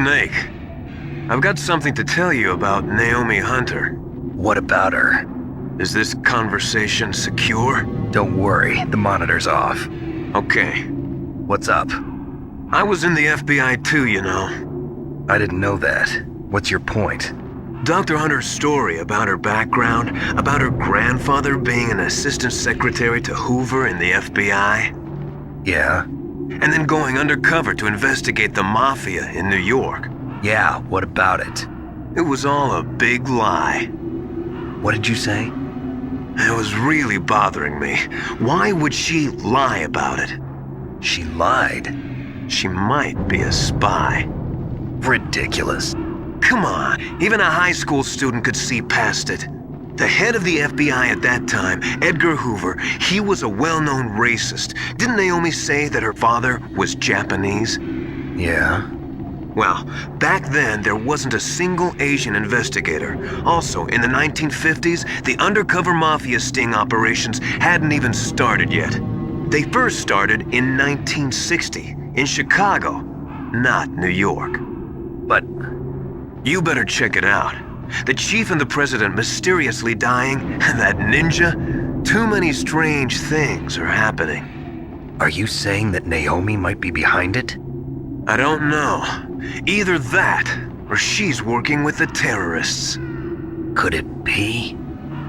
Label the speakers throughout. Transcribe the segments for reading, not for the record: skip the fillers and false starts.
Speaker 1: Snake. I've got something to tell you about Naomi Hunter.
Speaker 2: What about her?
Speaker 1: Is this conversation secure?
Speaker 2: Don't worry, the monitor's off.
Speaker 1: Okay.
Speaker 2: What's up?
Speaker 1: I was in the FBI too, you know.
Speaker 2: I didn't know that. What's your point?
Speaker 1: Dr. Hunter's story about her background, about her grandfather being an assistant secretary to Hoover in the FBI.
Speaker 2: Yeah?
Speaker 1: And then going undercover to investigate the Mafia in New York.
Speaker 2: Yeah, what about it?
Speaker 1: It was all a big lie.
Speaker 2: What did you say?
Speaker 1: It was really bothering me. Why would she lie about it?
Speaker 2: She lied?
Speaker 1: She might be a spy.
Speaker 2: Ridiculous.
Speaker 1: Come on, even a high school student could see past it. The head of the FBI at that time, Edgar Hoover, he was a well-known racist. Didn't Naomi say that her father was Japanese?
Speaker 2: Yeah.
Speaker 1: Well, back then there wasn't a single Asian investigator. Also, in the 1950s, the undercover mafia sting operations hadn't even started yet. They first started in 1960, in Chicago, not New York.
Speaker 2: But
Speaker 1: you better check it out. The chief and the president mysteriously dying, and that ninja? Too many strange things are happening.
Speaker 2: are you saying that Naomi might be behind it?
Speaker 1: I don't know. Either that, or she's working with the terrorists.
Speaker 2: Could it be?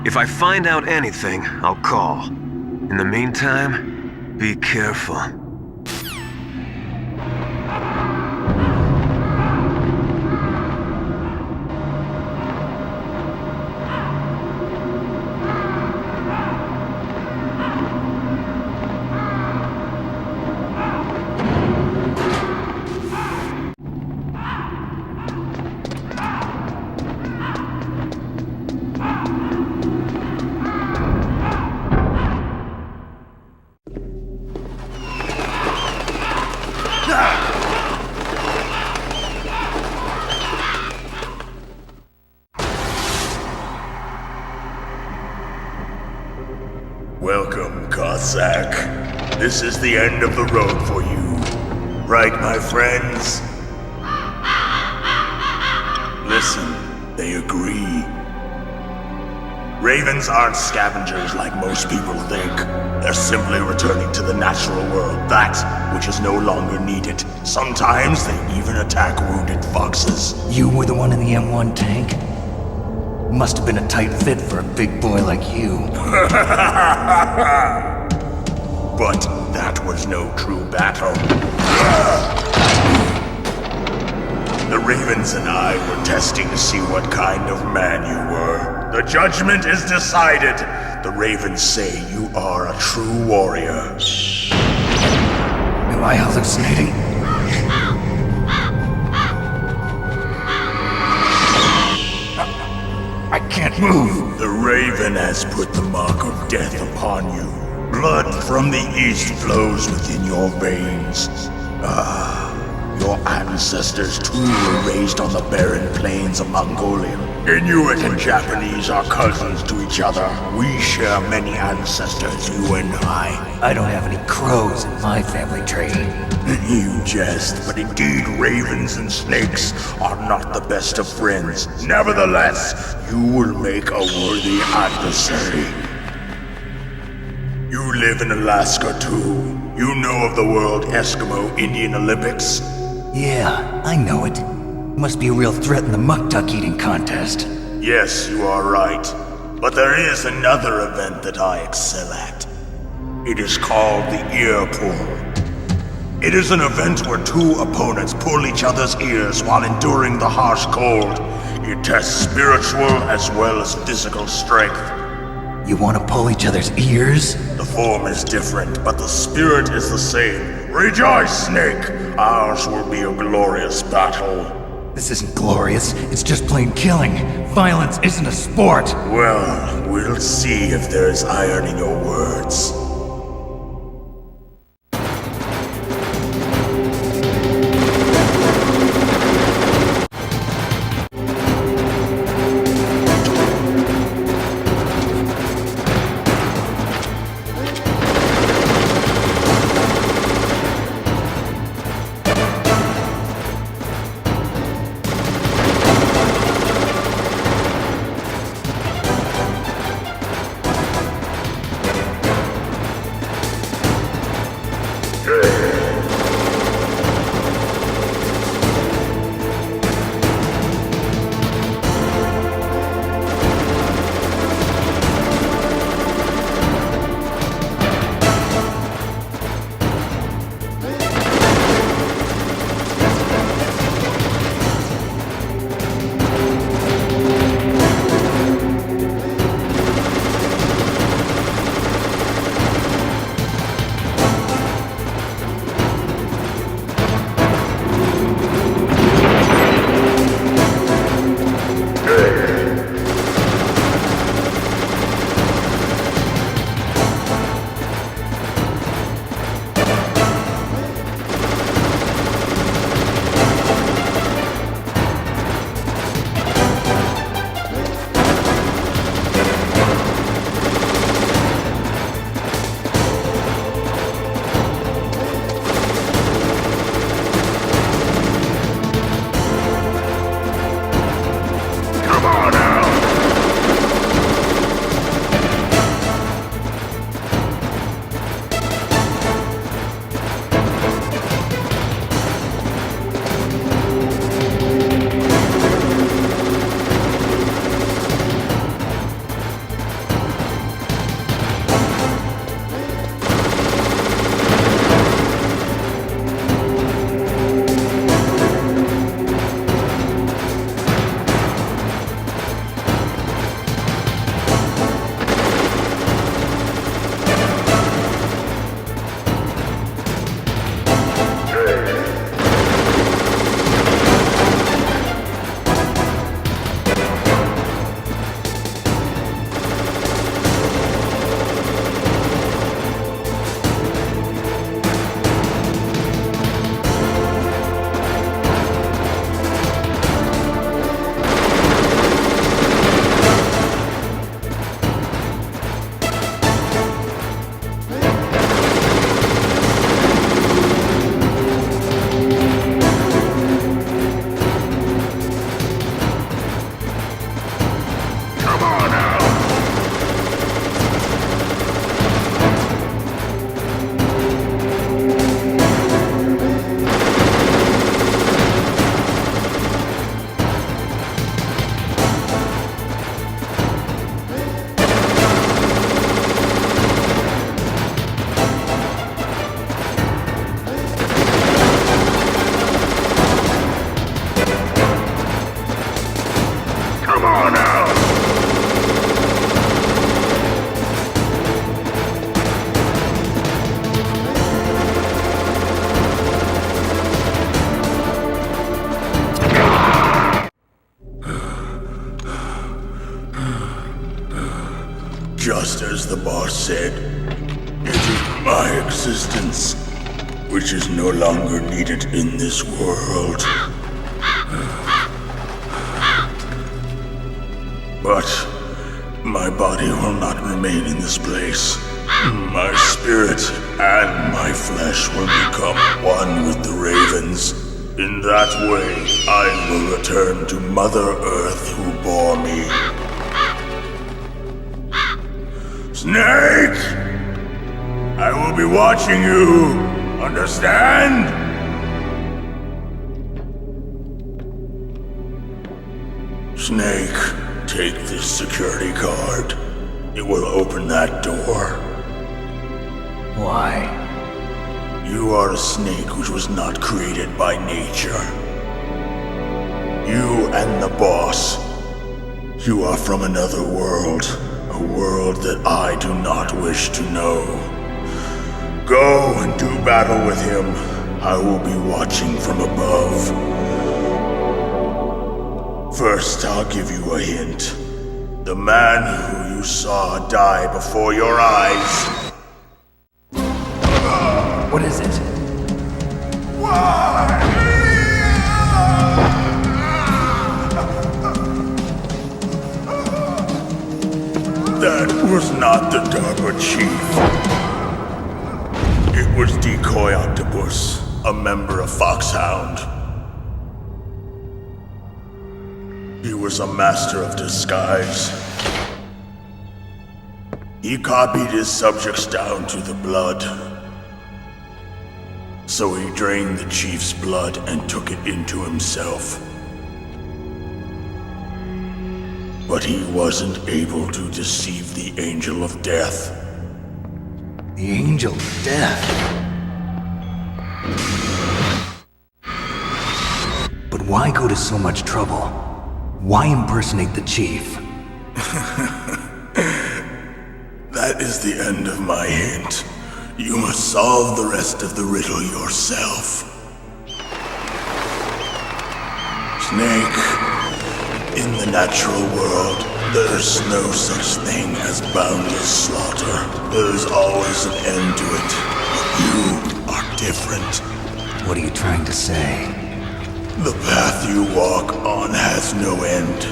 Speaker 1: If I find out anything, I'll call. In the meantime, be careful.
Speaker 3: Welcome, Cossack. This is the end of the road for you. Right, my friends? Listen, they agree. Ravens aren't scavengers like most people think. They're simply returning to the natural world, that which is no longer needed. Sometimes they even attack wounded foxes.
Speaker 4: You were the one in the M1 tank? Must have been a tight fit for a big boy like you.
Speaker 3: But that was no true battle. The Ravens and I were testing to see what kind of man you were. The judgment is decided. The Ravens say you are a true warrior.
Speaker 4: Am I hallucinating? I can't move.
Speaker 3: The Raven has put the mark of death upon you. Blood from the east flows within your veins. Your ancestors too were raised on the barren plains of Mongolia. Inuit and Japanese are cousins to each other. We share many ancestors, you and I.
Speaker 4: I don't have any crows in my family tree.
Speaker 3: You jest, but indeed ravens and snakes are not the best of friends. Nevertheless, you will make a worthy adversary. You live in Alaska too. You know of the World Eskimo Indian Olympics?
Speaker 4: Yeah, I know it. Must be a real threat in the muck duck eating contest.
Speaker 3: Yes, you are right. But there is another event that I excel at. It is called the ear pull. It is an event where two opponents pull each other's ears while enduring the harsh cold. It tests spiritual as well as physical strength.
Speaker 4: You want to pull each other's ears?
Speaker 3: The form is different, but the spirit is the same. Rejoice, Snake! Ours will be a glorious battle.
Speaker 4: This isn't glorious, it's just plain killing. Violence isn't a sport.
Speaker 3: Well, we'll see if there's iron in your words. Just as the boss said, it is my existence which is no longer needed in this world. But my body will not remain in this place. My spirit and my flesh will become one with the ravens. In that way, I will return to Mother Earth who bore me. Snake! I will be watching you. Understand? Snake, take this security card. It will open that door.
Speaker 4: Why?
Speaker 3: You are a snake which was not created by nature. You and the boss. You are from another world. A world that I do not wish to know. Go and do battle with him. I will be watching from above. First, I'll give you a hint. The man who you saw die before your eyes.
Speaker 4: What is it?
Speaker 3: That was not the DARPA chief. It was Decoy Octopus, a member of Foxhound. He was a master of disguise. He copied his subjects down to the blood. So he drained the chief's blood and took it into himself. But he wasn't able to deceive the Angel of Death.
Speaker 4: The Angel of Death. But why go to so much trouble? Why impersonate the chief?
Speaker 3: That is the end of my hint. You must solve the rest of the riddle yourself. Snake, in the natural world, there's no such thing as boundless slaughter. There's always an end to it. But you are different.
Speaker 4: What are you trying to say?
Speaker 3: The path you walk on has no end.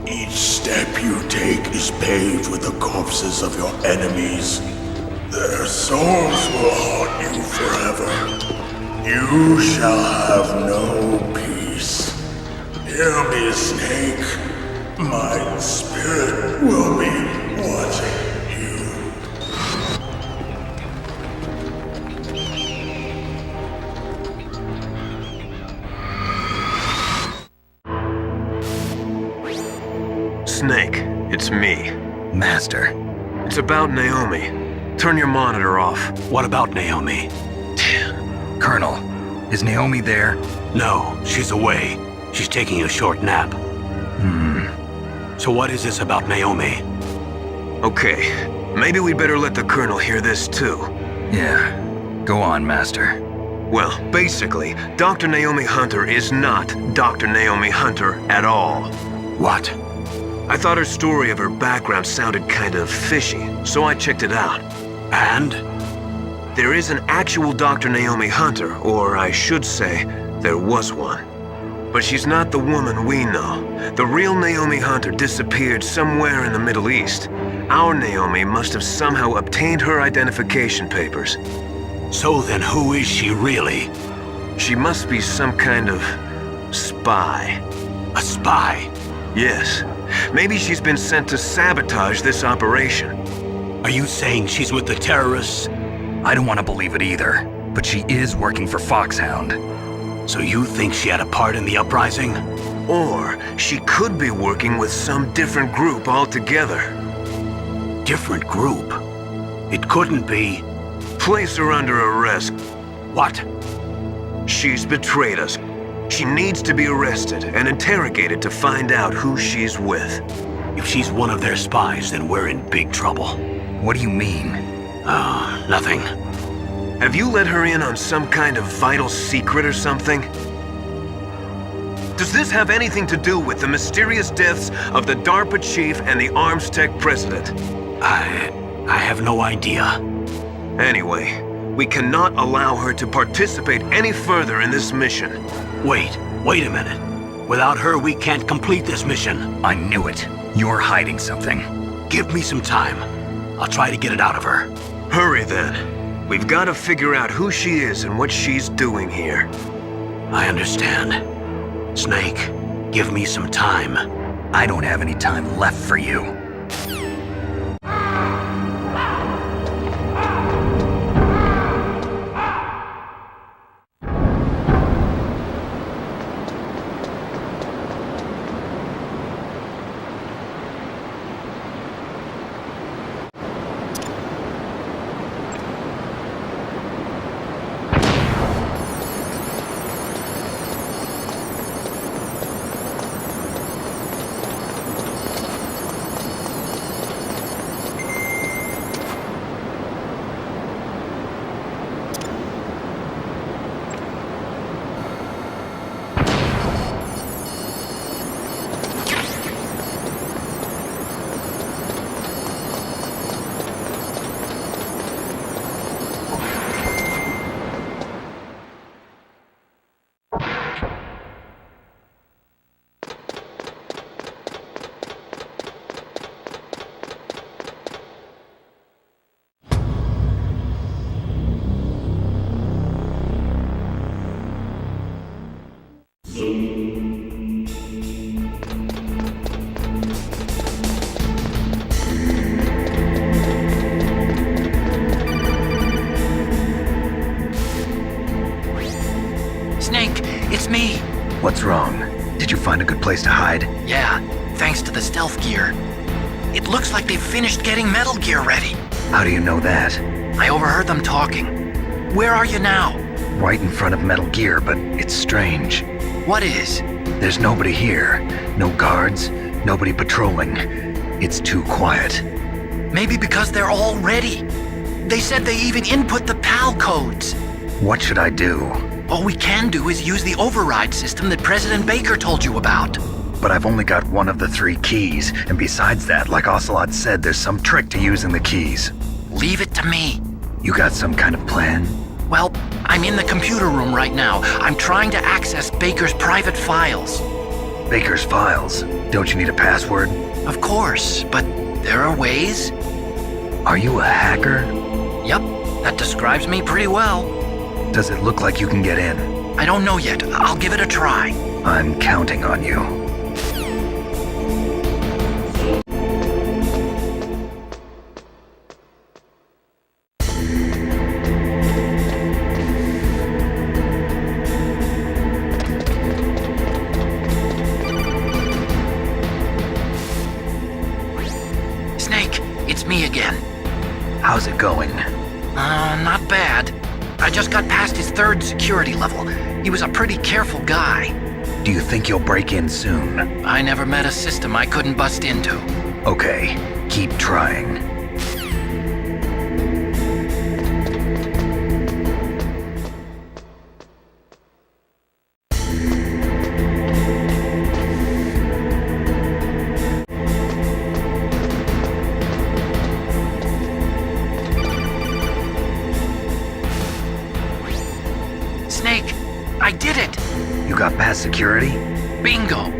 Speaker 3: Each step you take is paved with the corpses of your enemies. Their souls will haunt you forever. You shall have no peace. Hear me, Snake. My spirit will be watching you.
Speaker 1: Snake, it's me.
Speaker 2: Master.
Speaker 1: It's about Naomi. Turn your monitor off.
Speaker 5: What about Naomi?
Speaker 2: Colonel, is Naomi there?
Speaker 5: No, she's away. She's taking a short nap. So what is this about Naomi?
Speaker 1: Okay, maybe we'd better let the Colonel hear this too.
Speaker 2: Yeah. Go on, Master.
Speaker 1: Well, basically, Dr. Naomi Hunter is not Dr. Naomi Hunter at all.
Speaker 5: What?
Speaker 1: I thought her story of her background sounded kind of fishy, so I checked it out.
Speaker 5: And?
Speaker 1: There is an actual Dr. Naomi Hunter, or I should say, there was one. But she's not the woman we know. The real Naomi Hunter disappeared somewhere in the Middle East. Our Naomi must have somehow obtained her identification papers.
Speaker 5: So then who is she really?
Speaker 1: She must be some kind of spy.
Speaker 5: A spy?
Speaker 1: Yes. Maybe she's been sent to sabotage this operation.
Speaker 5: Are you saying she's with the terrorists?
Speaker 2: I don't want to believe it either, but she is working for Foxhound.
Speaker 5: So you think she had a part in the uprising?
Speaker 1: Or she could be working with some different group altogether.
Speaker 5: Different group? It couldn't be.
Speaker 1: Place her under arrest.
Speaker 5: What?
Speaker 1: She's betrayed us. She needs to be arrested and interrogated to find out who she's with.
Speaker 5: If she's one of their spies, then we're in big trouble.
Speaker 2: What do you mean?
Speaker 5: Nothing.
Speaker 1: Have you let her in on some kind of vital secret or something? Does this have anything to do with the mysterious deaths of the DARPA chief and the Arms Tech president?
Speaker 5: I have no idea.
Speaker 1: Anyway, we cannot allow her to participate any further in this mission.
Speaker 5: Wait a minute. Without her, we can't complete this mission.
Speaker 2: I knew it. You're hiding something.
Speaker 5: Give me some time. I'll try to get it out of her.
Speaker 1: Hurry then. We've got to figure out who she is and what she's doing here.
Speaker 5: I understand. Snake, give me some time.
Speaker 2: I don't have any time left for you.
Speaker 4: Snake, it's me.
Speaker 2: What's wrong? Did you find a good place to hide?
Speaker 4: Yeah, thanks to the stealth gear. It looks like they've finished getting Metal Gear ready.
Speaker 2: How do you know that?
Speaker 4: I overheard them talking. Where are you now?
Speaker 2: Right in front of Metal Gear, but it's strange.
Speaker 4: What is?
Speaker 2: There's nobody here. No guards, nobody patrolling. It's too quiet.
Speaker 4: Maybe because they're all ready. They said they even input the PAL codes.
Speaker 2: What should I do?
Speaker 4: All we can do is use the override system that President Baker told you about.
Speaker 2: But I've only got one of the 3 keys, and besides that, like Ocelot said, there's some trick to using the keys.
Speaker 4: Leave it to me.
Speaker 2: You got some kind of plan?
Speaker 4: Well, I'm in the computer room right now. I'm trying to access Baker's private files.
Speaker 2: Baker's files? Don't you need a password?
Speaker 4: Of course, but there are ways.
Speaker 2: Are you a hacker?
Speaker 4: Yep, that describes me pretty well.
Speaker 2: Does it look like you can get in?
Speaker 4: I don't know yet. I'll give it a try.
Speaker 2: I'm counting on you.
Speaker 4: Snake, it's me again.
Speaker 2: How's it going?
Speaker 4: Not bad. I just got past his 3rd security level. He was a pretty careful guy.
Speaker 2: Do you think you'll break in soon?
Speaker 4: I never met a system I couldn't bust into.
Speaker 2: Okay, keep trying.
Speaker 4: Snake, I did it!
Speaker 2: You got past security?
Speaker 4: Bingo!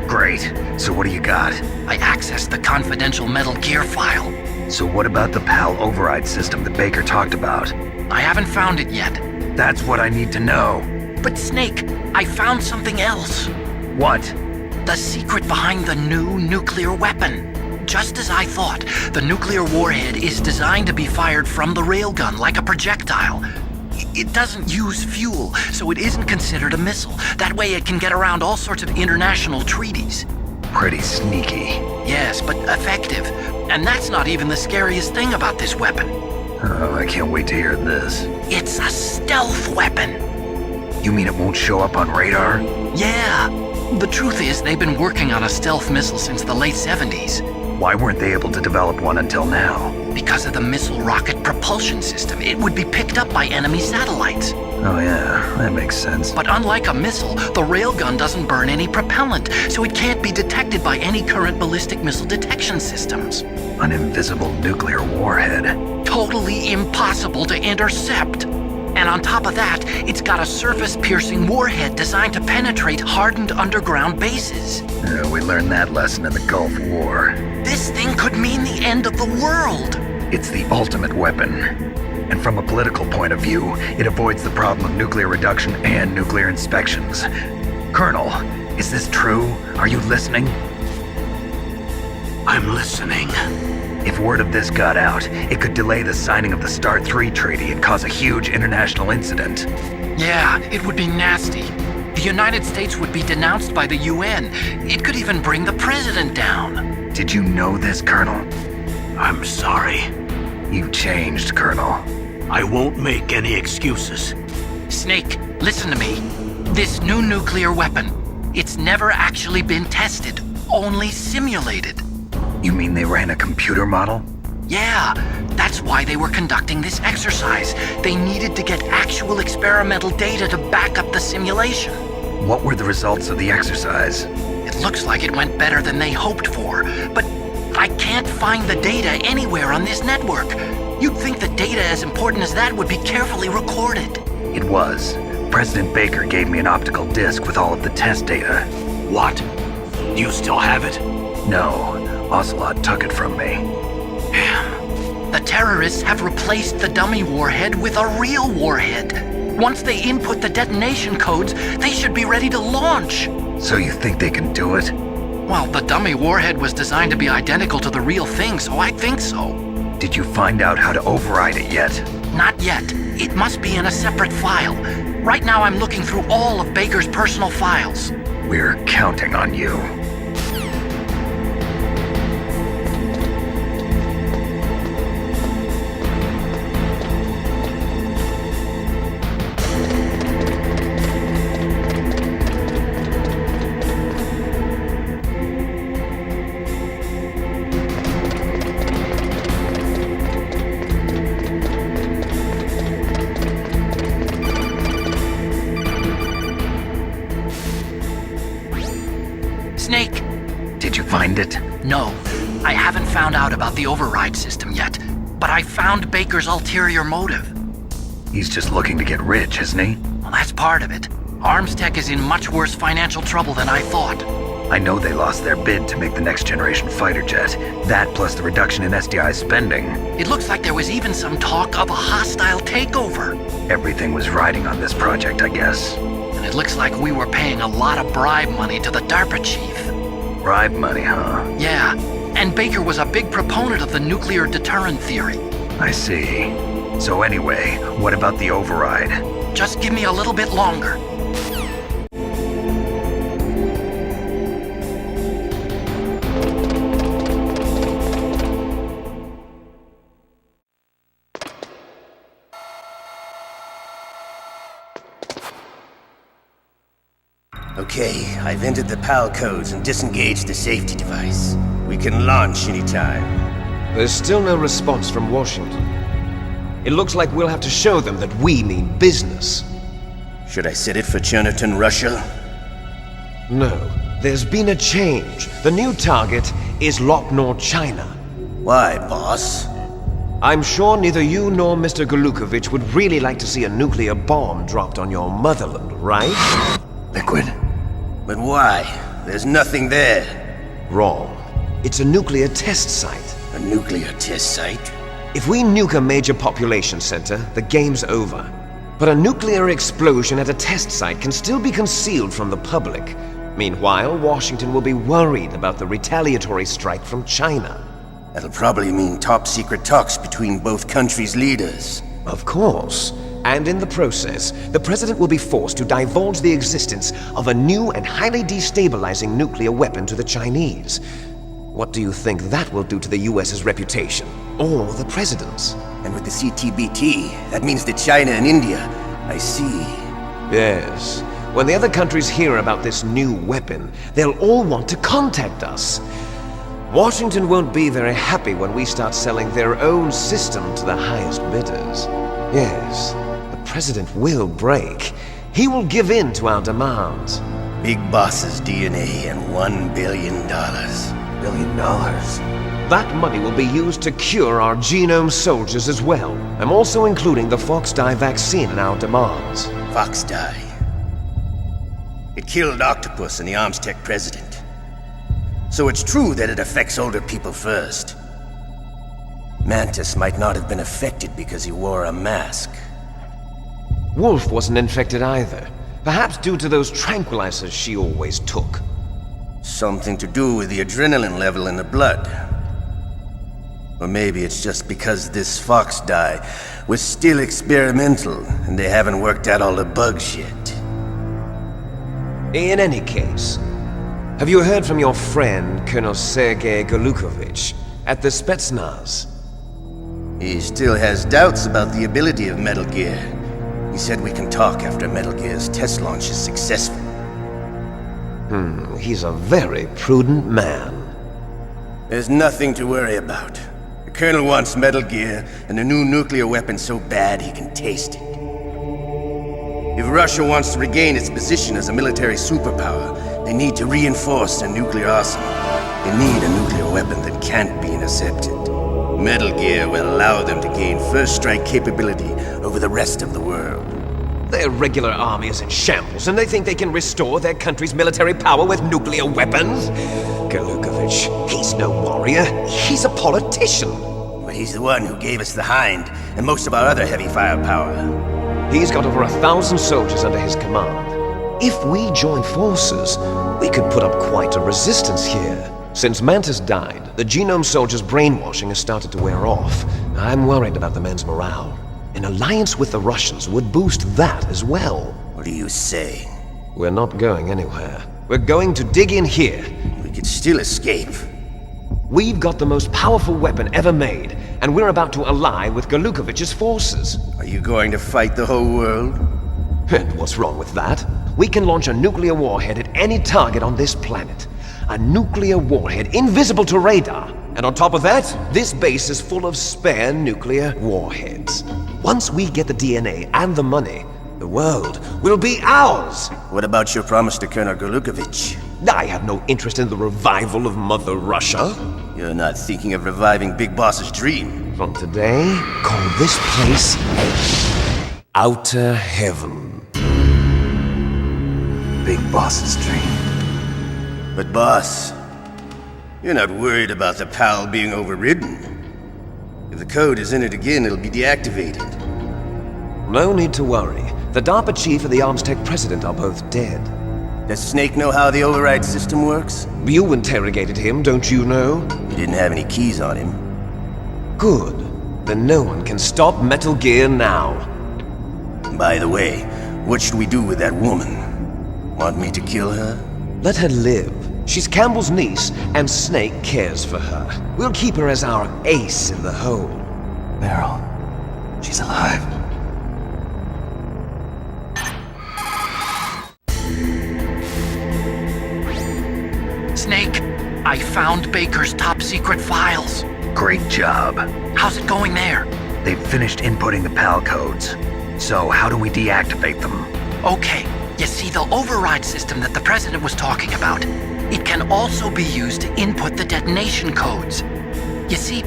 Speaker 2: Great. So what do you got?
Speaker 4: I accessed the confidential Metal Gear file.
Speaker 2: So what about the PAL override system that Baker talked about?
Speaker 4: I haven't found it yet.
Speaker 2: That's what I need to know.
Speaker 4: But Snake, I found something else.
Speaker 2: What?
Speaker 4: The secret behind the new nuclear weapon. Just as I thought, the nuclear warhead is designed to be fired from the railgun like a projectile. It doesn't use fuel, so it isn't considered a missile. That way it can get around all sorts of international treaties.
Speaker 2: Pretty sneaky.
Speaker 4: Yes, but effective. And that's not even the scariest thing about this weapon.
Speaker 2: Oh, I can't wait to hear this.
Speaker 4: It's a stealth weapon.
Speaker 2: You mean it won't show up on radar?
Speaker 4: Yeah. The truth is, they've been working on a stealth missile since the late 70s.
Speaker 2: Why weren't they able to develop one until now?
Speaker 4: Because of the missile rocket propulsion system, it would be picked up by enemy satellites.
Speaker 2: Oh yeah, that makes sense.
Speaker 4: But unlike a missile, the railgun doesn't burn any propellant, so it can't be detected by any current ballistic missile detection systems.
Speaker 2: An invisible nuclear warhead.
Speaker 4: Totally impossible to intercept. And on top of that, it's got a surface-piercing warhead designed to penetrate hardened underground bases.
Speaker 2: We learned that lesson in the Gulf War.
Speaker 4: This thing could mean the end of the world.
Speaker 2: It's the ultimate weapon. And from a political point of view, it avoids the problem of nuclear reduction and nuclear inspections. Colonel, is this true? Are you listening?
Speaker 5: I'm listening.
Speaker 2: If word of this got out, it could delay the signing of the START 3 treaty and cause a huge international incident.
Speaker 4: Yeah, it would be nasty. The United States would be denounced by the UN. It could even bring the president down.
Speaker 2: Did you know this, Colonel?
Speaker 5: I'm sorry.
Speaker 2: You changed, Colonel.
Speaker 5: I won't make any excuses.
Speaker 4: Snake, listen to me. This new nuclear weapon, it's never actually been tested, only simulated.
Speaker 2: You mean they ran a computer model?
Speaker 4: Yeah, that's why they were conducting this exercise. They needed to get actual experimental data to back up the simulation.
Speaker 2: What were the results of the exercise?
Speaker 4: It looks like it went better than they hoped for, but I can't find the data anywhere on this network. You'd think the data as important as that would be carefully recorded.
Speaker 2: It was. President Baker gave me an optical disc with all of the test data.
Speaker 5: What? Do you still have it?
Speaker 2: No, Ocelot took it from me.
Speaker 4: Damn. The terrorists have replaced the dummy warhead with a real warhead. Once they input the detonation codes, they should be ready to launch.
Speaker 2: So you think they can do it?
Speaker 4: Well, the dummy warhead was designed to be identical to the real thing, so I think so.
Speaker 2: Did you find out how to override it yet?
Speaker 4: Not yet. It must be in a separate file. Right now I'm looking through all of Baker's personal files.
Speaker 2: We're counting on you.
Speaker 4: Snake!
Speaker 2: Did you find it?
Speaker 4: No, I haven't found out about the override system yet, but I found Baker's ulterior motive.
Speaker 2: He's just looking to get rich, isn't he?
Speaker 4: Well, that's part of it. Armstech is in much worse financial trouble than I thought.
Speaker 2: I know they lost their bid to make the next generation fighter jet. That plus the reduction in SDI spending.
Speaker 4: It looks like there was even some talk of a hostile takeover.
Speaker 2: Everything was riding on this project, I guess.
Speaker 4: And it looks like we were paying a lot of bribe money to the DARPA chief.
Speaker 2: Bribe money, huh?
Speaker 4: Yeah, and Baker was a big proponent of the nuclear deterrent theory.
Speaker 2: I see. So anyway, what about the override?
Speaker 4: Just give me a little bit longer.
Speaker 6: Okay, I've entered the PAL codes and disengaged the safety device. We can launch anytime.
Speaker 7: There's still no response from Washington. It looks like we'll have to show them that we mean business.
Speaker 6: Should I set it for Cherniton, Russia?
Speaker 7: No, there's been a change. The new target is Locknor, China.
Speaker 6: Why, boss?
Speaker 7: I'm sure neither you nor Mr. Golukovich would really like to see a nuclear bomb dropped on your motherland, right?
Speaker 2: Liquid.
Speaker 6: But why? There's nothing there.
Speaker 7: Wrong. It's a nuclear test site.
Speaker 6: A nuclear test site?
Speaker 7: If we nuke a major population center, the game's over. But a nuclear explosion at a test site can still be concealed from the public. Meanwhile, Washington will be worried about the retaliatory strike from China.
Speaker 6: That'll probably mean top-secret talks between both countries' leaders.
Speaker 7: Of course. And in the process, the president will be forced to divulge the existence of a new and highly destabilizing nuclear weapon to the Chinese. What do you think that will do to the US's reputation? Or the president's?
Speaker 6: And with the CTBT, that means that China and India. I see.
Speaker 7: Yes. When the other countries hear about this new weapon, they'll all want to contact us. Washington won't be very happy when we start selling their own system to the highest bidders. Yes, the president will break. He will give in to our demands.
Speaker 6: Big Boss's DNA and $1 billion.
Speaker 7: $1 billion? That money will be used to cure our genome soldiers as well. I'm also including the Fox-Die vaccine in our demands.
Speaker 6: Fox-Die. It killed Octopus and the Armstech president. So it's true that it affects older people first. Mantis might not have been affected because he wore a mask.
Speaker 7: Wolf wasn't infected either. Perhaps due to those tranquilizers she always took.
Speaker 6: Something to do with the adrenaline level in the blood. Or maybe it's just because this Fox-Die was still experimental and they haven't worked out all the bugs yet.
Speaker 7: In any case, have you heard from your friend, Colonel Sergei Golukovich, at the Spetsnaz?
Speaker 6: He still has doubts about the ability of Metal Gear. He said we can talk after Metal Gear's test launch is successful.
Speaker 7: He's a very prudent man.
Speaker 6: There's nothing to worry about. The Colonel wants Metal Gear and a new nuclear weapon so bad he can taste it. If Russia wants to regain its position as a military superpower, they need to reinforce their nuclear arsenal. They need a nuclear weapon that can't be intercepted. Metal Gear will allow them to gain first strike capability over the rest of the world.
Speaker 7: Their regular army is in shambles, and they think they can restore their country's military power with nuclear weapons? Golukovich, he's no warrior. He's a politician.
Speaker 6: But he's the one who gave us the Hind and most of our other heavy firepower.
Speaker 7: He's got over 1,000 soldiers under his command. If we join forces, we could put up quite a resistance here. Since Mantis died, the genome soldiers' brainwashing has started to wear off. I'm worried about the men's morale. An alliance with the Russians would boost that as well.
Speaker 6: What are you saying?
Speaker 7: We're not going anywhere. We're going to dig in here.
Speaker 6: We could still escape.
Speaker 7: We've got the most powerful weapon ever made, and we're about to ally with Golukovich's forces.
Speaker 6: Are you going to fight the whole world?
Speaker 7: And what's wrong with that? We can launch a nuclear warhead at any target on this planet. A nuclear warhead invisible to radar. And on top of that, this base is full of spare nuclear warheads. Once we get the DNA and the money, the world will be ours!
Speaker 6: What about your promise to Colonel Golukovich?
Speaker 7: I have no interest in the revival of Mother Russia.
Speaker 6: You're not thinking of reviving Big Boss's dream.
Speaker 7: From today, call this place Outer Heaven.
Speaker 2: Big Boss's dream.
Speaker 6: But boss, you're not worried about the PAL being overridden. If the code is in it again, it'll be deactivated.
Speaker 7: No need to worry. The DARPA chief and the Armstech president are both dead.
Speaker 6: Does Snake know how the override system works?
Speaker 7: You interrogated him, don't you know?
Speaker 6: He didn't have any keys on him.
Speaker 7: Good. Then no one can stop Metal Gear now.
Speaker 6: By the way, what should we do with that woman? Want me to kill her?
Speaker 7: Let her live. She's Campbell's niece, and Snake cares for her. We'll keep her as our ace in the hole.
Speaker 2: Meryl, she's alive.
Speaker 4: Snake, I found Baker's top-secret files.
Speaker 2: Great job.
Speaker 4: How's it going there?
Speaker 2: They've finished inputting the PAL codes. So how do we deactivate them?
Speaker 4: Okay, you see the override system that the president was talking about? It can also be used to input the detonation codes. You see,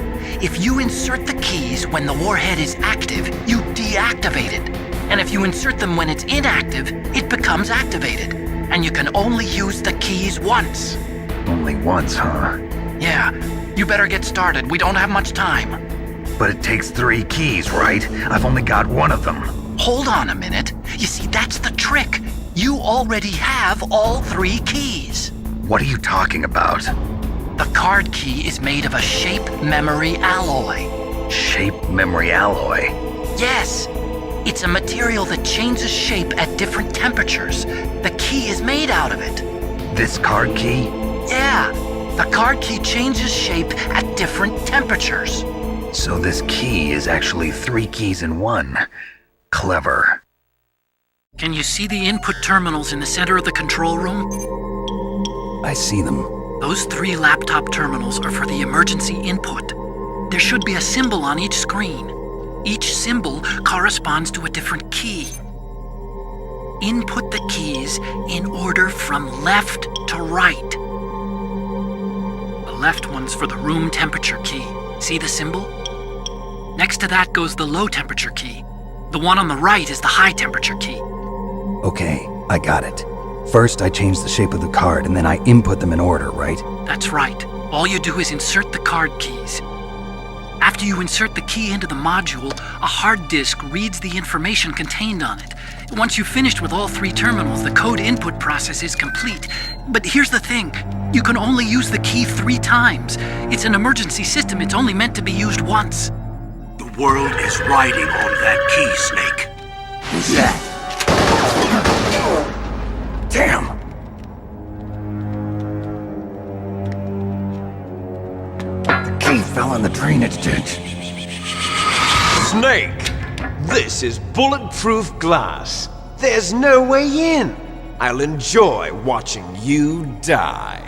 Speaker 4: if you insert the keys when the warhead is active, you deactivate it. And if you insert them when it's inactive, it becomes activated. And you can only use the keys once.
Speaker 2: Only once, huh?
Speaker 4: Yeah, you better get started. We don't have much time.
Speaker 2: But it takes 3 keys, right? I've only got 1 of them.
Speaker 4: Hold on a minute. You see, that's the trick. You already have all 3 keys.
Speaker 2: What are you talking about?
Speaker 4: The card key is made of a shape memory alloy.
Speaker 2: Shape memory alloy?
Speaker 4: Yes. It's a material that changes shape at different temperatures. The key is made out of it.
Speaker 2: This card key?
Speaker 4: Yeah. The card key changes shape at different temperatures.
Speaker 2: So this key is actually 3 keys in 1. Clever.
Speaker 4: Can you see the input terminals in the center of the control room?
Speaker 2: I see them.
Speaker 4: Those 3 laptop terminals are for the emergency input. There should be a symbol on each screen. Each symbol corresponds to a different key. Input the keys in order from left to right. The left one's for the room temperature key. See the symbol? Next to that goes the low temperature key. The one on the right is the high temperature key.
Speaker 2: Okay, I got it. First, I change the shape of the card, and then I input them in order, right?
Speaker 4: That's right. All you do is insert the card keys. After you insert the key into the module, a hard disk reads the information contained on it. Once you've finished with all 3 terminals, the code input process is complete. But here's the thing. You can only use the key 3 times. It's an emergency system. It's only meant to be used once.
Speaker 5: The world is riding on that key, Snake.
Speaker 6: Who's that?
Speaker 2: Damn! The key fell in the drainage ditch.
Speaker 7: Snake! This is bulletproof glass. There's no way in. I'll enjoy watching you die.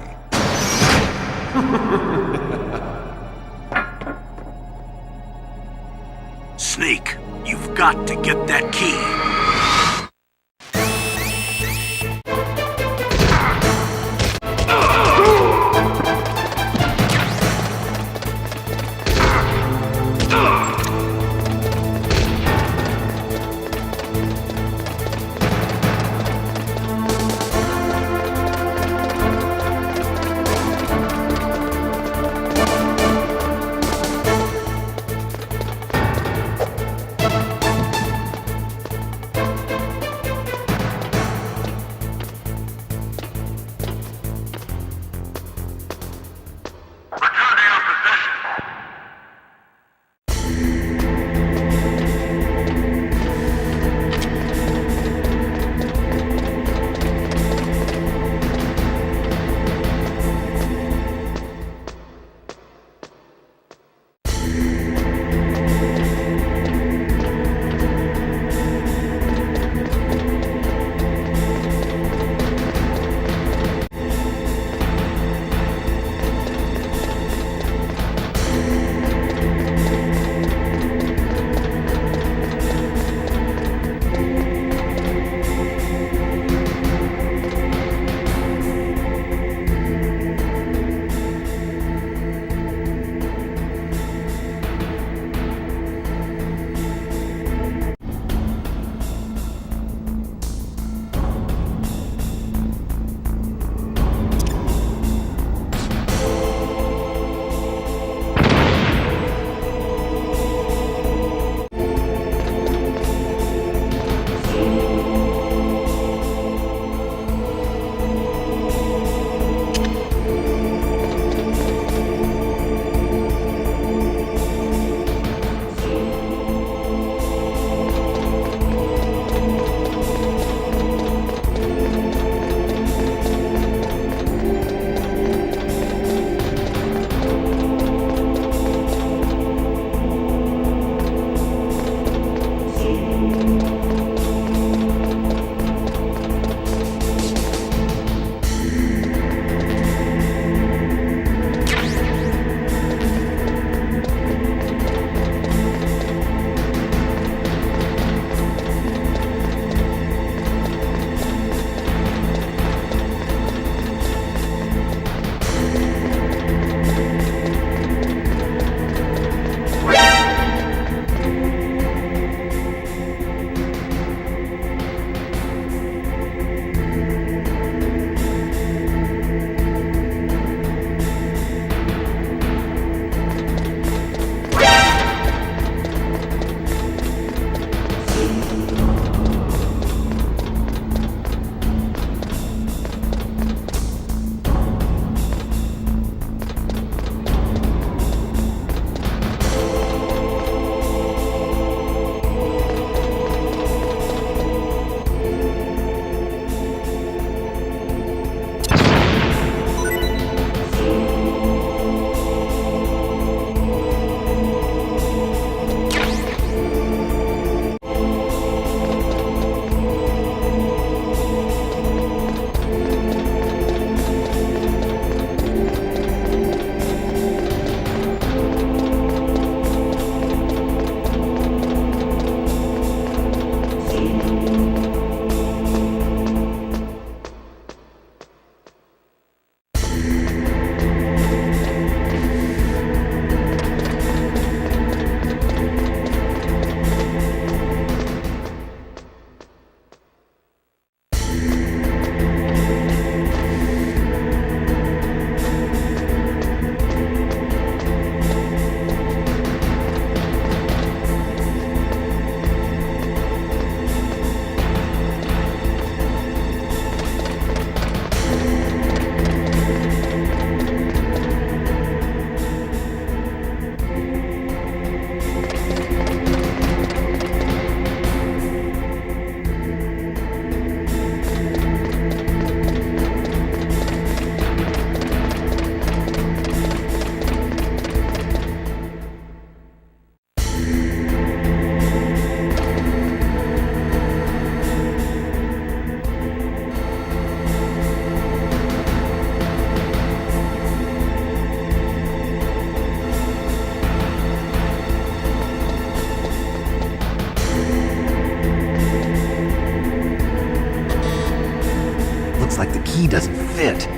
Speaker 5: Snake, you've got to get that key.
Speaker 2: doesn't fit.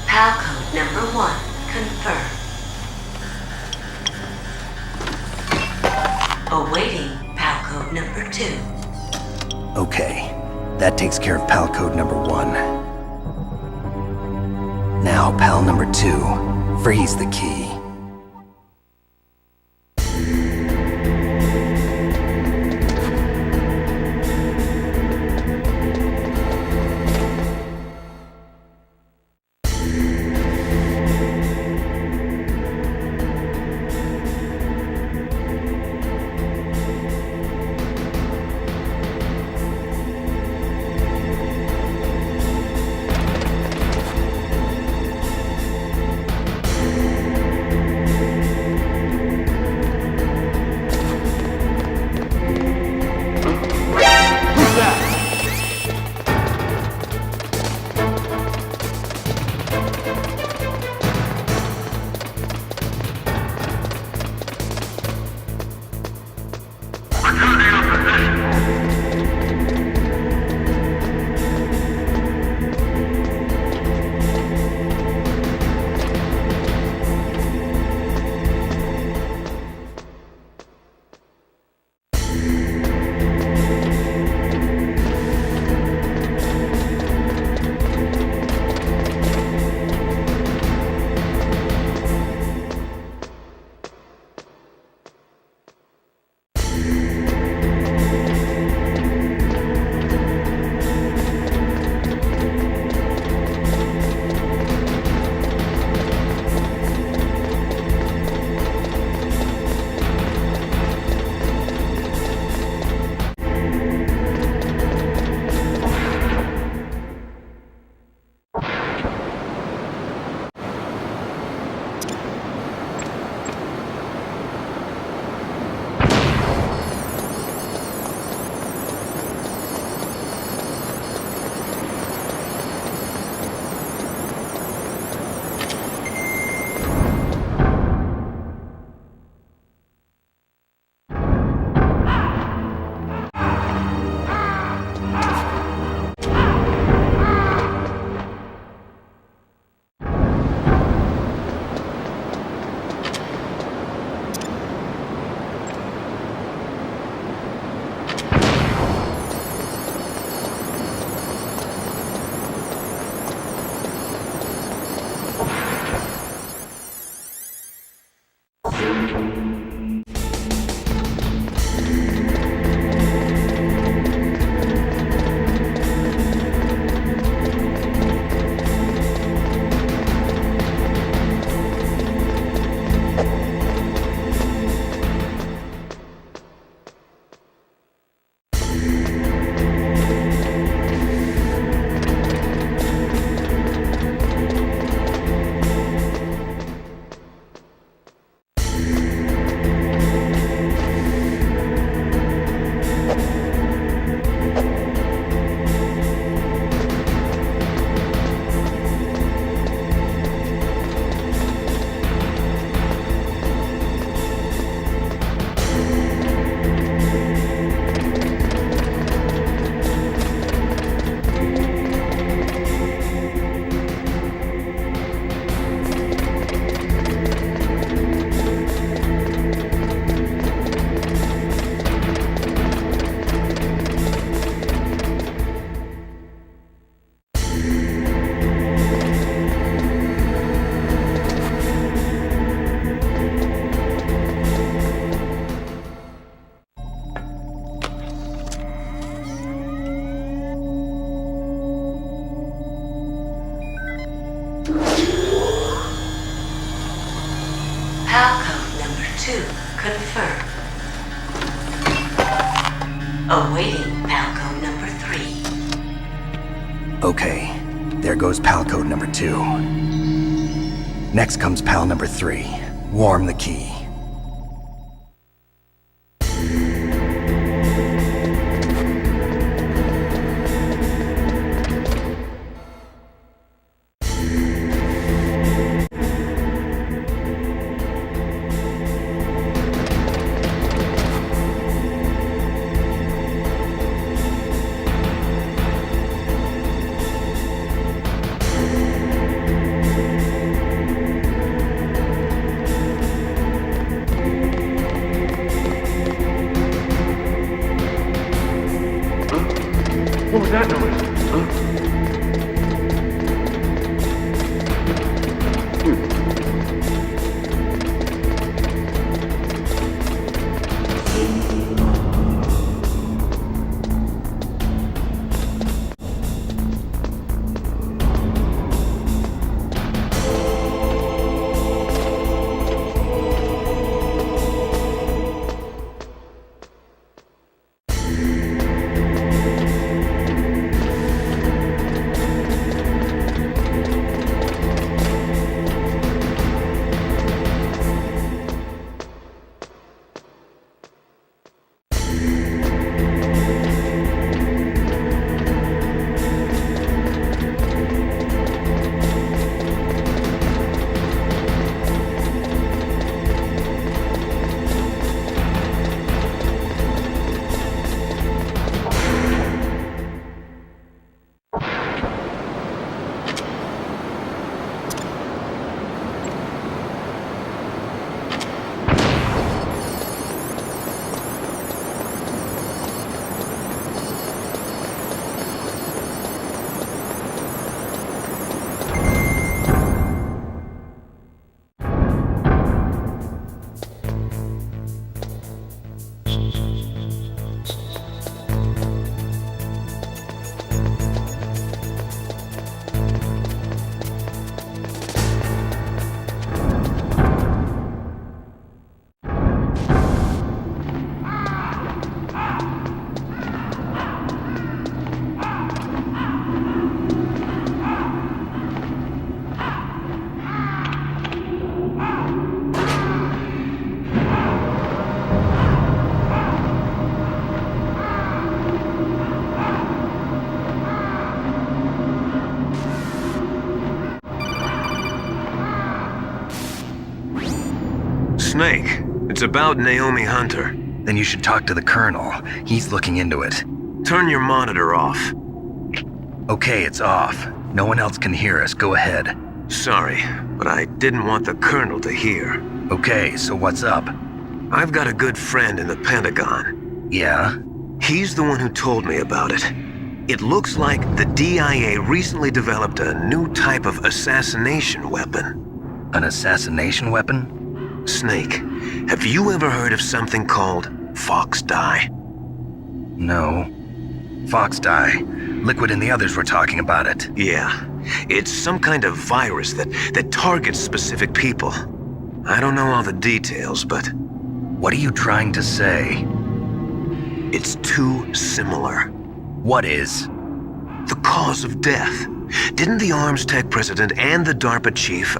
Speaker 8: PAL code number 1 confirmed. Awaiting PAL code number 2.
Speaker 2: Okay, that takes care of PAL code number 1. Now, PAL number 2, freeze the key.
Speaker 8: PAL code number 2 confirmed. Awaiting PAL code number 3.
Speaker 2: Okay, there goes PAL code number 2. Next comes PAL number 3. Warm the key.
Speaker 1: Snake, it's about Naomi Hunter.
Speaker 2: Then you should talk to the Colonel. He's looking into it.
Speaker 1: Turn your monitor off.
Speaker 2: Okay, it's off. No one else can hear us. Go ahead.
Speaker 1: Sorry, but I didn't want the Colonel to hear.
Speaker 2: Okay, so what's up?
Speaker 1: I've got a good friend in the Pentagon.
Speaker 2: Yeah?
Speaker 1: He's the one who told me about it. It looks like the DIA recently developed a new type of assassination weapon.
Speaker 2: An assassination weapon?
Speaker 1: Snake, have you ever heard of something called Fox Dye?
Speaker 2: No. Fox dye. Liquid and the others were talking about it.
Speaker 1: Yeah, it's some kind of virus that targets specific people. I don't know all the details, but
Speaker 2: What are you trying to say?
Speaker 1: it's too similar.
Speaker 2: What is?
Speaker 1: The cause of death. Didn't the Arms Tech president and the DARPA chief,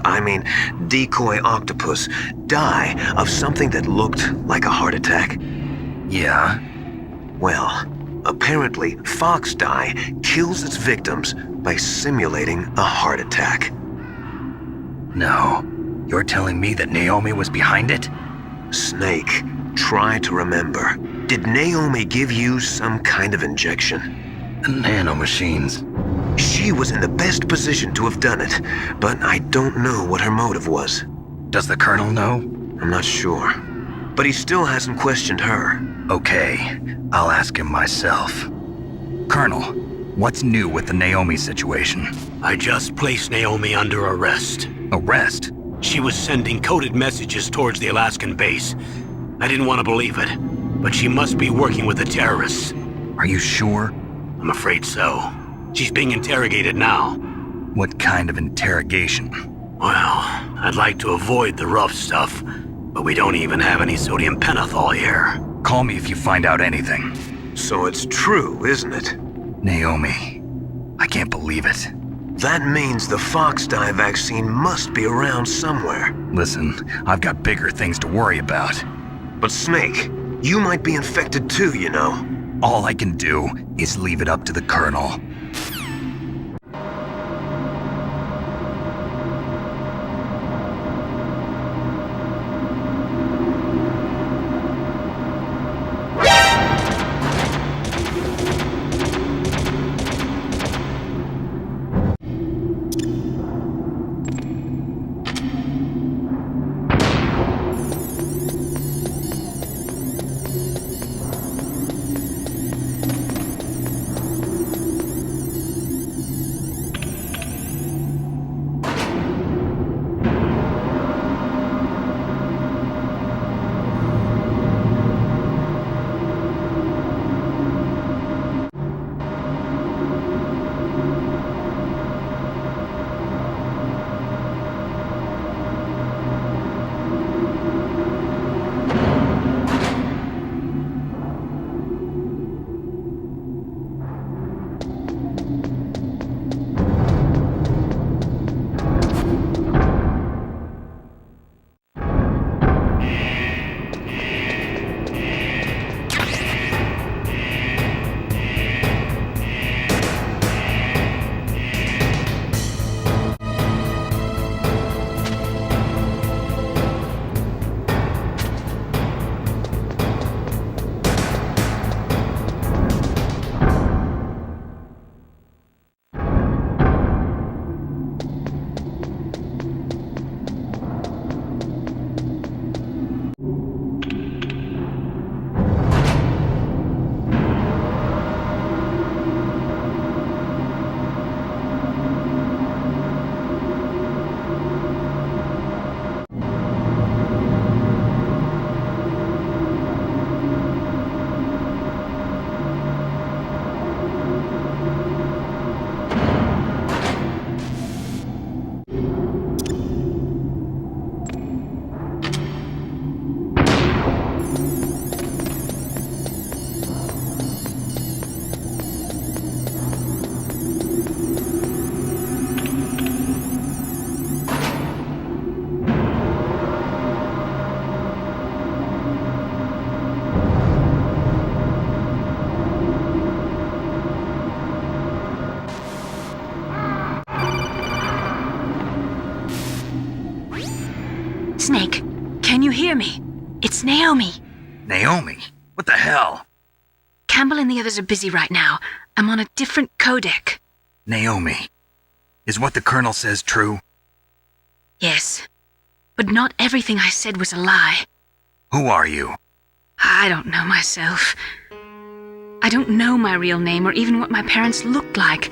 Speaker 1: Decoy Octopus, die of something that looked like a heart attack?
Speaker 2: Yeah?
Speaker 1: Well, apparently Fox Dye kills its victims by simulating a heart attack.
Speaker 2: No. You're telling me that Naomi was behind it?
Speaker 1: Snake, try to remember. Did Naomi give you some kind of injection?
Speaker 2: Nanomachines.
Speaker 1: She was in the best position to have done it, but I don't know what her motive was.
Speaker 2: Does the Colonel know?
Speaker 1: I'm not sure. But he still hasn't questioned her.
Speaker 2: Okay, I'll ask him myself. Colonel, what's new with the Naomi situation?
Speaker 5: I just placed Naomi under arrest.
Speaker 2: Arrest?
Speaker 5: She was sending coded messages towards the Alaskan base. I didn't want to believe it, but she must be working with the terrorists.
Speaker 2: Are you sure?
Speaker 5: I'm afraid so. She's being interrogated now.
Speaker 2: What kind of interrogation?
Speaker 5: Well, I'd like to avoid the rough stuff, but we don't even have any sodium pentothal here.
Speaker 2: Call me if you find out anything.
Speaker 1: So it's true, isn't it?
Speaker 2: Naomi. I can't believe it.
Speaker 1: That means the Fox Dye vaccine must be around somewhere.
Speaker 2: Listen, I've got bigger things to worry about.
Speaker 1: But Snake, you might be infected too, you know.
Speaker 2: All I can do is leave it up to the Colonel.
Speaker 9: Can you hear me? It's Naomi.
Speaker 2: Naomi? What the hell?
Speaker 9: Campbell and the others are busy right now. I'm on a different codec.
Speaker 2: Naomi, is what the Colonel says true?
Speaker 9: Yes. But not everything I said was a lie.
Speaker 2: Who are you?
Speaker 9: I don't know myself. I don't know my real name or even what my parents looked like.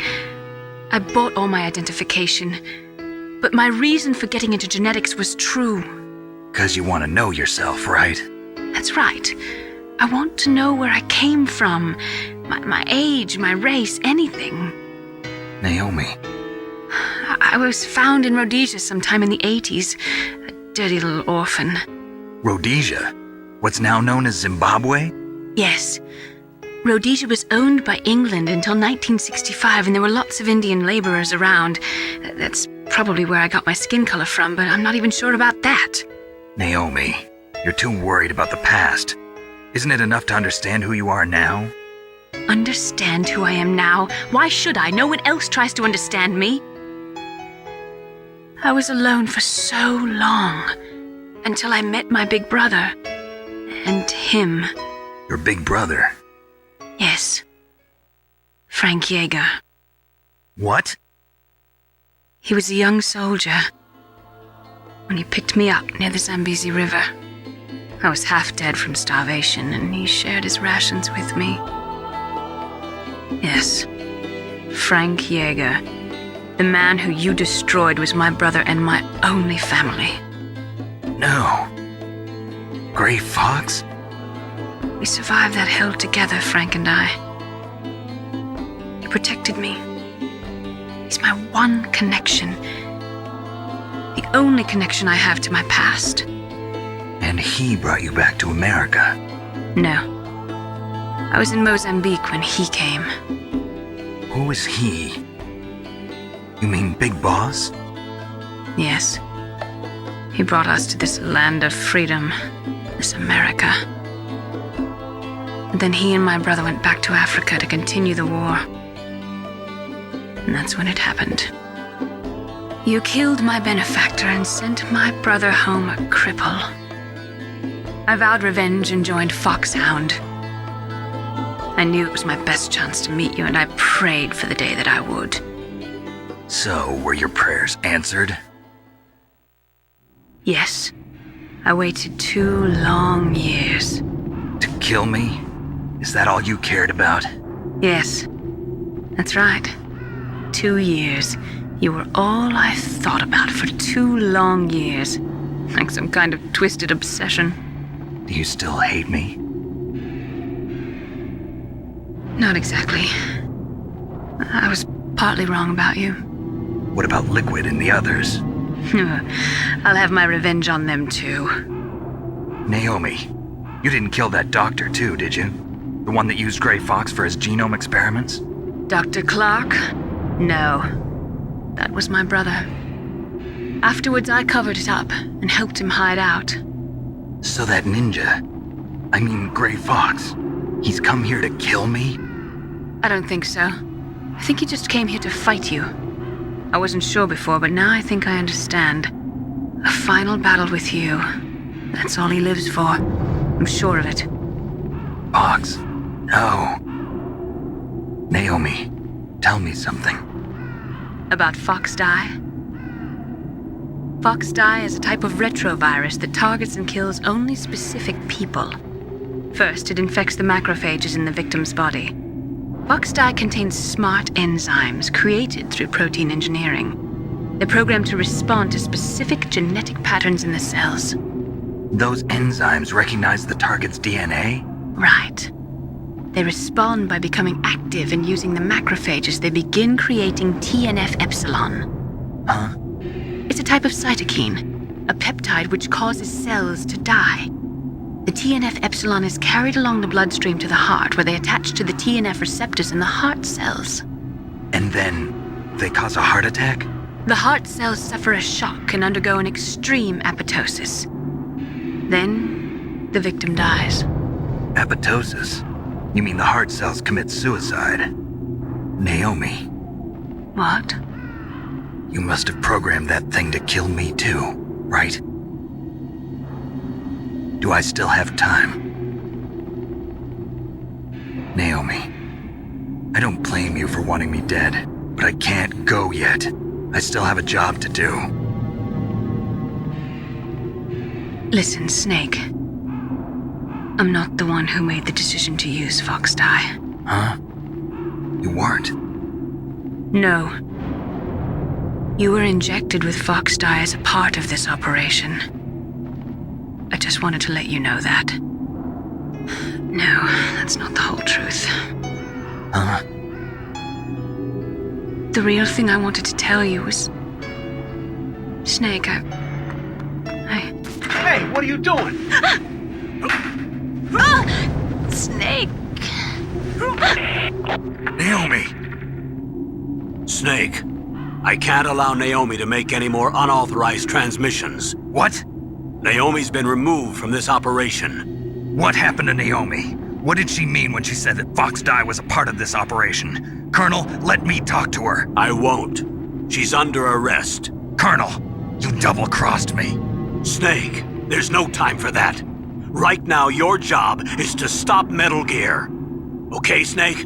Speaker 9: I bought all my identification. But my reason for getting into genetics was true.
Speaker 2: 'Cause you want to know yourself, right?
Speaker 9: That's right. I want to know where I came from. My age, my race, anything.
Speaker 2: Naomi.
Speaker 9: I was found in Rhodesia sometime in the 80s. A dirty little orphan.
Speaker 2: Rhodesia? What's now known as Zimbabwe?
Speaker 9: Yes. Rhodesia was owned by England until 1965, and there were lots of Indian laborers around. That's probably where I got my skin color from, but I'm not even sure about that.
Speaker 2: Naomi, you're too worried about the past. Isn't it enough to understand who you are now?
Speaker 9: Understand who I am now? Why should I? No one else tries to understand me. I was alone for so long, until I met my big brother. And him.
Speaker 2: Your big brother?
Speaker 9: Yes. Frank Yeager.
Speaker 2: What?
Speaker 9: He was a young soldier when he picked me up near the Zambezi River. I was half dead from starvation, and he shared his rations with me. Yes, Frank Yeager. The man who you destroyed was my brother and my only family.
Speaker 2: No. Gray Fox?
Speaker 9: We survived that hell together, Frank and I. He protected me. He's my one connection. The only connection I have to my past.
Speaker 2: And he brought you back to America?
Speaker 9: No. I was in Mozambique when he came.
Speaker 2: Who is he? You mean Big Boss?
Speaker 9: Yes. He brought us to this land of freedom, this America. And then he and my brother went back to Africa to continue the war. And that's when it happened. You killed my benefactor and sent my brother home a cripple. I vowed revenge and joined Foxhound. I knew it was my best chance to meet you, and I prayed for the day that I would.
Speaker 2: So, were your prayers answered?
Speaker 9: Yes. I waited 2 long years.
Speaker 2: To kill me? Is that all you cared about?
Speaker 9: Yes. That's right. 2 years. You were all I thought about for 2 long years. Like some kind of twisted obsession.
Speaker 2: Do you still hate me?
Speaker 9: Not exactly. I was partly wrong about you.
Speaker 2: What about Liquid and the others?
Speaker 9: I'll have my revenge on them too.
Speaker 2: Naomi, you didn't kill that doctor too, did you? The one that used Gray Fox for his genome experiments?
Speaker 9: Dr. Clark? No. That was my brother. Afterwards, I covered it up and helped him hide out.
Speaker 2: So that ninja, I mean Gray Fox, he's come here to kill me?
Speaker 9: I don't think so. I think he just came here to fight you. I wasn't sure before, but now I think I understand. A final battle with you. That's all he lives for. I'm sure of it.
Speaker 2: Fox? No. Naomi, tell me something.
Speaker 9: About FoxDie? FoxDie is a type of retrovirus that targets and kills only specific people. First, it infects the macrophages in the victim's body. FoxDie contains smart enzymes created through protein engineering. They're programmed to respond to specific genetic patterns in the cells.
Speaker 2: Those enzymes recognize the target's DNA?
Speaker 9: Right. They respond by becoming active and using the macrophages. They begin creating TNF-epsilon.
Speaker 2: Huh?
Speaker 9: It's a type of cytokine, a peptide which causes cells to die. The TNF-epsilon is carried along the bloodstream to the heart, where they attach to the TNF receptors in the heart cells.
Speaker 2: And then they cause a heart attack?
Speaker 9: The heart cells suffer a shock and undergo an extreme apoptosis. Then, the victim dies.
Speaker 2: Apoptosis? You mean the heart cells commit suicide? Naomi.
Speaker 9: What?
Speaker 2: You must have programmed that thing to kill me too, right? Do I still have time? Naomi, I don't blame you for wanting me dead, but I can't go yet. I still have a job to do.
Speaker 9: Listen, Snake. I'm not the one who made the decision to use Fox Dye.
Speaker 2: Huh? You weren't?
Speaker 9: No. You were injected with Fox Dye as a part of this operation. I just wanted to let you know that. No, that's not the whole truth.
Speaker 2: Huh?
Speaker 9: The real thing I wanted to tell you was... Snake, I...
Speaker 5: Hey, what are you doing?
Speaker 9: Snake!
Speaker 2: Naomi!
Speaker 5: Snake, I can't allow Naomi to make any more unauthorized transmissions.
Speaker 2: What?
Speaker 5: Naomi's been removed from this operation.
Speaker 2: What happened to Naomi? What did she mean when she said that Fox Dye was a part of this operation? Colonel, let me talk to her.
Speaker 5: I won't. She's under arrest.
Speaker 2: Colonel, you double-crossed me.
Speaker 5: Snake, there's no time for that. Right now, your job is to stop Metal Gear. Okay, Snake?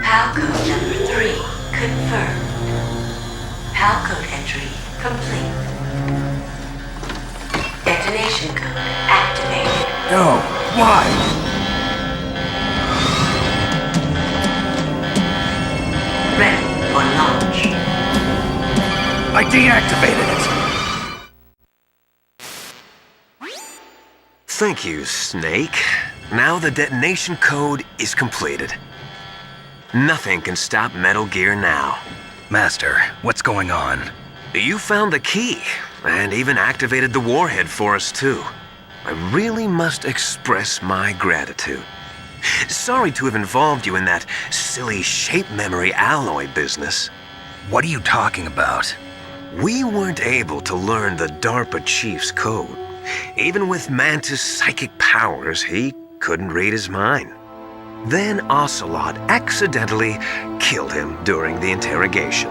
Speaker 8: Palcode number 3 confirmed. Palcode entry complete. Detonation code activated.
Speaker 2: No, why?
Speaker 8: Ready for launch.
Speaker 2: I deactivated it.
Speaker 1: Thank you, Snake. Now the detonation code is completed. Nothing can stop Metal Gear now.
Speaker 2: Master, what's going on?
Speaker 1: You found the key, and even activated the warhead for us, too. I really must express my gratitude. Sorry to have involved you in that silly shape memory alloy business.
Speaker 2: What are you talking about?
Speaker 1: We weren't able to learn the DARPA chief's code. Even with Mantis' psychic powers, he couldn't read his mind. Then Ocelot accidentally killed him during the interrogation.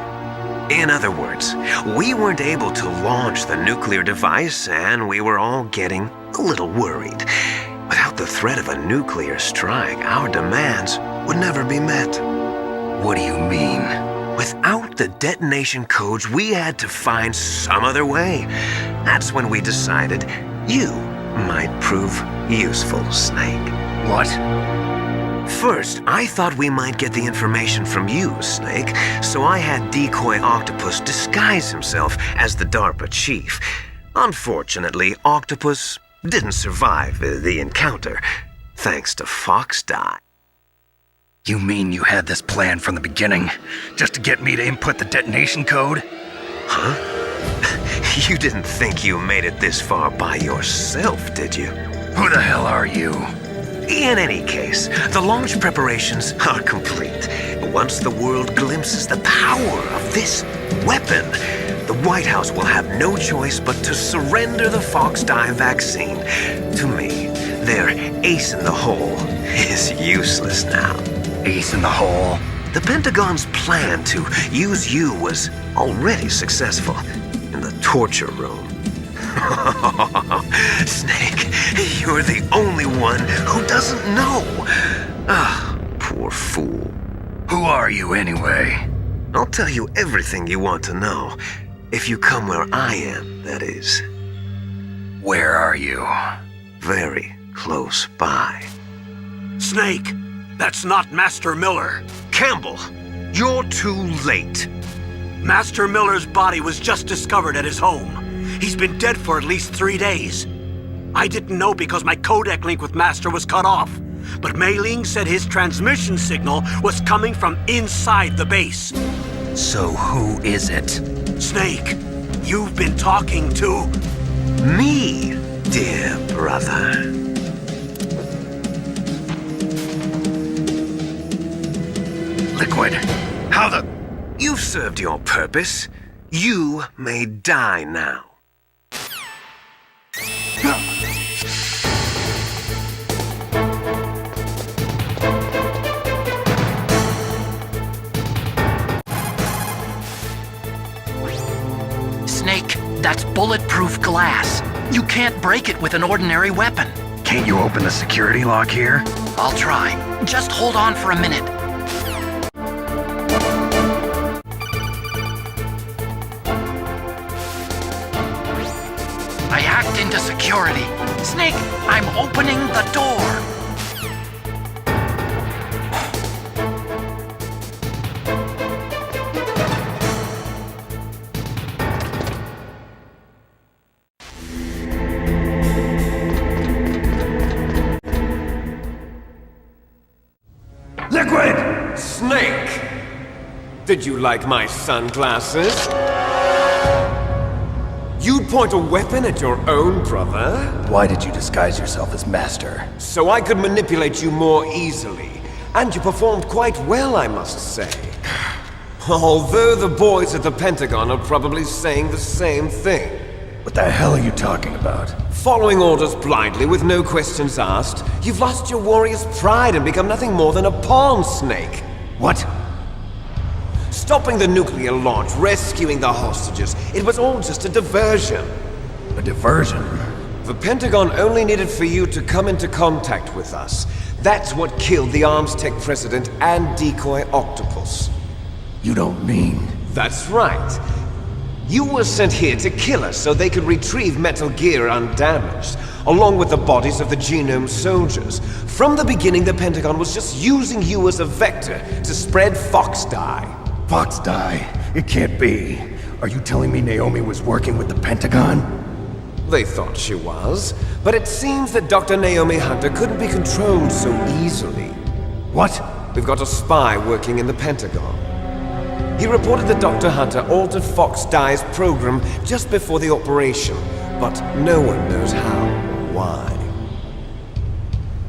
Speaker 1: In other words, we weren't able to launch the nuclear device, and we were all getting a little worried. Without the threat of a nuclear strike, our demands would never be met.
Speaker 2: What do you mean?
Speaker 1: Without the detonation codes, we had to find some other way. That's when we decided you might prove useful, Snake.
Speaker 2: What?
Speaker 1: First, I thought we might get the information from you, Snake, so I had Decoy Octopus disguise himself as the DARPA chief. Unfortunately, Octopus didn't survive the encounter, thanks to Fox Die.
Speaker 2: You mean you had this plan from the beginning, just to get me to input the detonation code?
Speaker 1: Huh? You didn't think you made it this far by yourself, did you?
Speaker 2: Who the hell are you?
Speaker 1: In any case, the launch preparations are complete. Once the world glimpses the power of this weapon, the White House will have no choice but to surrender the Fox Die vaccine. To me, their ace in the hole is useless now.
Speaker 2: Ace in the hole?
Speaker 1: The Pentagon's plan to use you was already successful in the torture room. Snake, you're the only one who doesn't know. Ah, poor fool.
Speaker 2: Who are you anyway?
Speaker 1: I'll tell you everything you want to know. If you come where I am, that is.
Speaker 2: Where are you?
Speaker 1: Very close by.
Speaker 5: Snake, that's not Master Miller.
Speaker 1: Campbell, you're too late.
Speaker 5: Master Miller's body was just discovered at his home. He's been dead for at least 3 days. I didn't know because my codec link with Master was cut off. But Mei Ling said his transmission signal was coming from inside the base.
Speaker 2: So who is it?
Speaker 5: Snake, you've been talking to...
Speaker 1: Me, dear brother.
Speaker 2: Liquid, how the...
Speaker 1: You've served your purpose. You may die now.
Speaker 4: Snake, that's bulletproof glass. You can't break it with an ordinary weapon.
Speaker 2: Can't you open the security lock here?
Speaker 4: I'll try. Just hold on for a minute. I hacked into security. Snake, I'm opening the door.
Speaker 2: Liquid!
Speaker 7: Snake! Did you like my sunglasses? You'd point a weapon at your own brother?
Speaker 2: Why did you disguise yourself as Master?
Speaker 7: So I could manipulate you more easily. And you performed quite well, I must say. Although the boys at the Pentagon are probably saying the same thing.
Speaker 2: What the hell are you talking about?
Speaker 7: Following orders blindly with no questions asked, you've lost your warrior's pride and become nothing more than a pawn, Snake.
Speaker 2: What?
Speaker 7: Stopping the nuclear launch, rescuing the hostages, it was all just a diversion.
Speaker 2: A diversion?
Speaker 7: The Pentagon only needed for you to come into contact with us. That's what killed the Arms Tech president and Decoy Octopus.
Speaker 2: You don't mean...
Speaker 7: That's right. You were sent here to kill us so they could retrieve Metal Gear undamaged, along with the bodies of the Genome soldiers. From the beginning, the Pentagon was just using you as a vector to spread Fox Die.
Speaker 2: Fox Die? It can't be. Are you telling me Naomi was working with the Pentagon?
Speaker 7: They thought she was, but it seems that Dr. Naomi Hunter couldn't be controlled so easily.
Speaker 2: What?
Speaker 7: We've got a spy working in the Pentagon. He reported that Dr. Hunter altered Fox Die's program just before the operation, but no one knows how or why.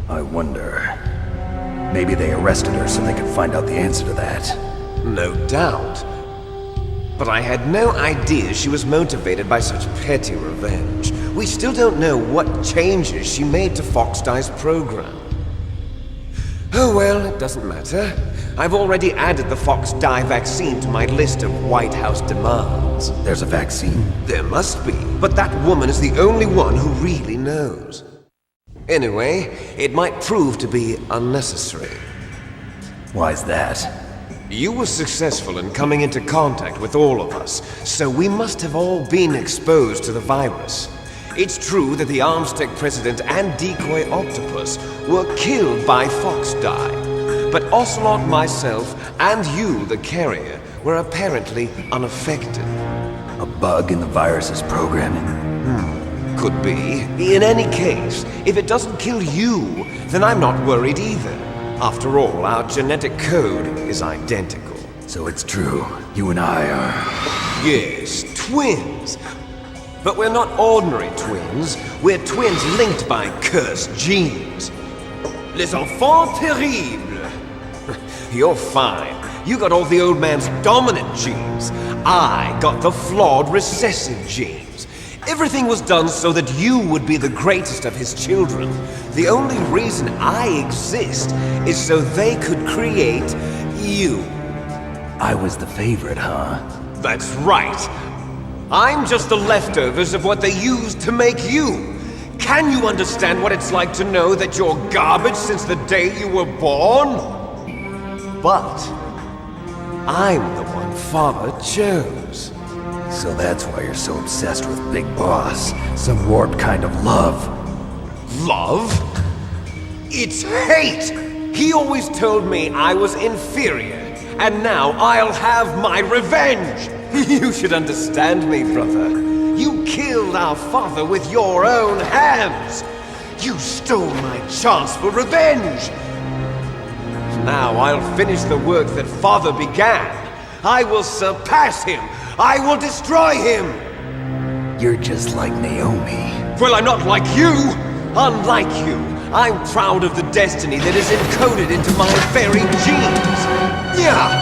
Speaker 2: I wonder... Maybe they arrested her so they could find out the answer to that.
Speaker 7: No doubt. But I had no idea she was motivated by such petty revenge. We still don't know what changes she made to Fox Die's program. Oh well, it doesn't matter. I've already added the Fox Die vaccine to my list of White House demands.
Speaker 2: There's a vaccine?
Speaker 7: There must be, but that woman is the only one who really knows. Anyway, it might prove to be unnecessary.
Speaker 2: Why's that?
Speaker 7: You were successful in coming into contact with all of us, so we must have all been exposed to the virus. It's true that the Armstech President and Decoy Octopus were killed by Fox Dye, but Ocelot, myself, and you, the carrier, were apparently unaffected.
Speaker 2: A bug in the virus's programming?
Speaker 7: Could be. In any case, if it doesn't kill you, then I'm not worried either. After all, our genetic code is identical.
Speaker 2: So it's true. You and I are...
Speaker 7: Yes, twins. But we're not ordinary twins. We're twins linked by cursed genes. Les enfants terribles. You're fine. You got all the old man's dominant genes. I got the flawed recessive genes. Everything was done so that you would be the greatest of his children. The only reason I exist is so they could create you.
Speaker 2: I was the favorite, huh?
Speaker 7: That's right. I'm just the leftovers of what they used to make you. Can you understand what it's like to know that you're garbage since the day you were born? But I'm the one Father chose.
Speaker 2: So that's why you're so obsessed with Big Boss. Some warped kind of love.
Speaker 7: Love? It's hate! He always told me I was inferior, and now I'll have my revenge! You should understand me, brother. You killed our father with your own hands! You stole my chance for revenge! Now I'll finish the work that Father began. I will surpass him! I will destroy him!
Speaker 2: You're just like Naomi.
Speaker 7: Well, I'm not like you! Unlike you, I'm proud of the destiny that is encoded into my very genes! Yeah!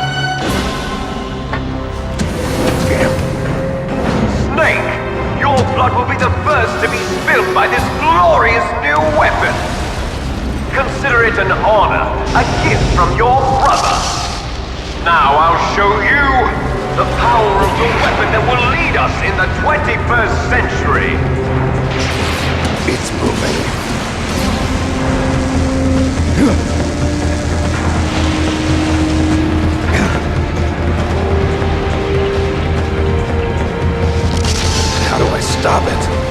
Speaker 7: Snake! Your blood will be the first to be spilled by this glorious new weapon! Consider it an honor, a gift from your brother! Now I'll show you the power of the weapon that will lead us in the 21st century!
Speaker 2: It's moving. How do I stop it?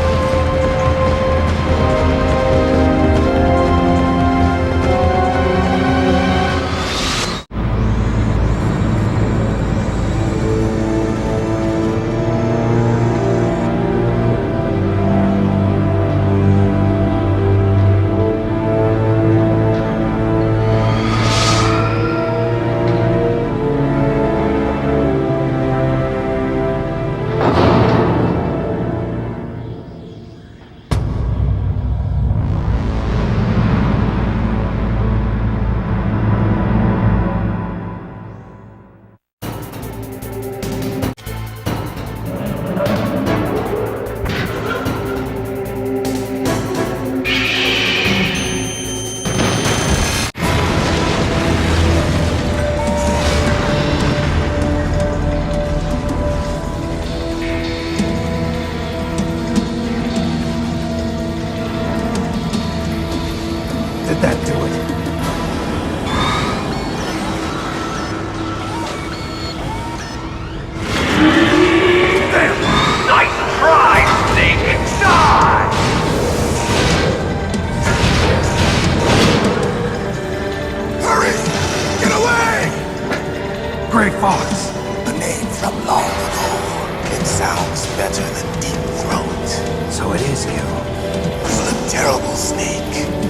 Speaker 2: Did that do it?
Speaker 7: Damn! Nice try, Snake! Die!
Speaker 3: Hurry! Get away!
Speaker 2: Great Fox!
Speaker 3: The name from long ago. It sounds better than Deep Throat.
Speaker 2: So it is you.
Speaker 3: You look terrible, Snake.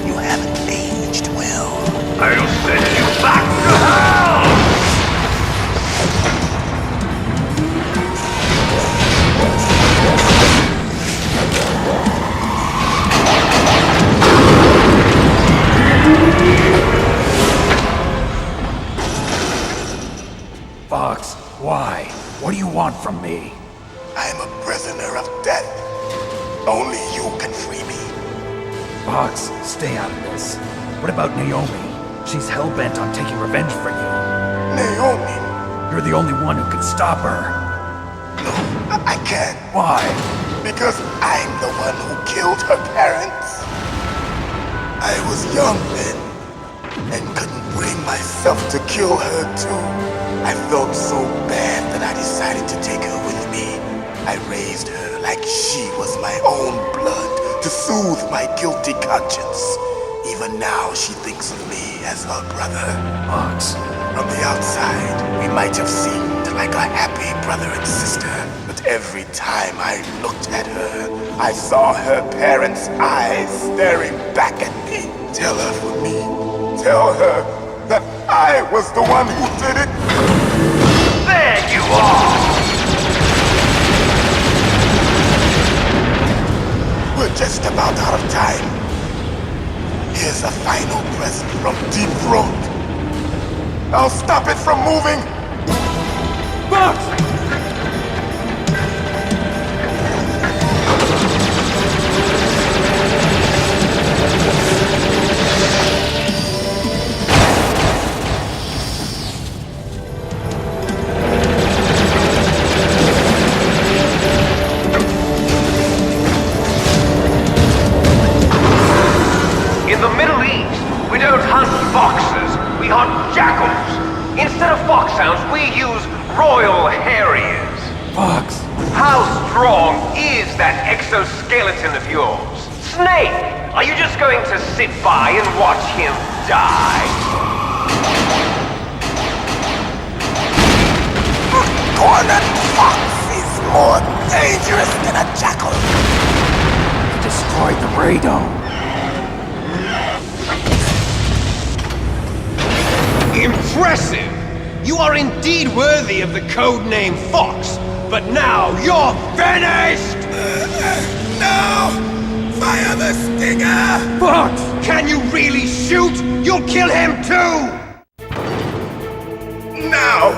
Speaker 3: You haven't aged well.
Speaker 7: I'll send you back to hell!
Speaker 2: Fox, why? What do you want from me?
Speaker 3: I am a prisoner of death. Only you can free me.
Speaker 2: Fox, stay out of this. What about Naomi? She's hell-bent on taking revenge for you.
Speaker 3: Naomi!
Speaker 2: You're the only one who can stop her.
Speaker 3: No, I can't.
Speaker 2: Why?
Speaker 3: Because I'm the one who killed her parents. I was young then, and couldn't bring myself to kill her too. I felt so bad that I decided to take her with me. I raised her like she was my own blood to soothe my guilty conscience. Even now, she thinks of me as her brother.
Speaker 2: Fox.
Speaker 3: From the outside, we might have seemed like a happy brother and sister, but every time I looked at her, I saw her parents' eyes staring back at me. Tell her for me. Tell her that I was the one who did it.
Speaker 1: There you are!
Speaker 3: We're just about out of time. Here's a final present from Deep Throat. I'll stop it from moving. But
Speaker 1: In the Middle East, we don't hunt foxes, we hunt jackals. Instead of foxhounds, we use royal harriers.
Speaker 2: Fox.
Speaker 1: How strong is that exoskeleton of yours? Snake, are you just going to sit by and watch him die?
Speaker 3: Cornered fox is more dangerous than a jackal.
Speaker 2: Destroyed the radome.
Speaker 7: Impressive! You are indeed worthy of the codename Fox, but now you're finished!
Speaker 3: No! Fire the stinger!
Speaker 7: Fox! Can you really shoot? You'll kill him too!
Speaker 3: Now,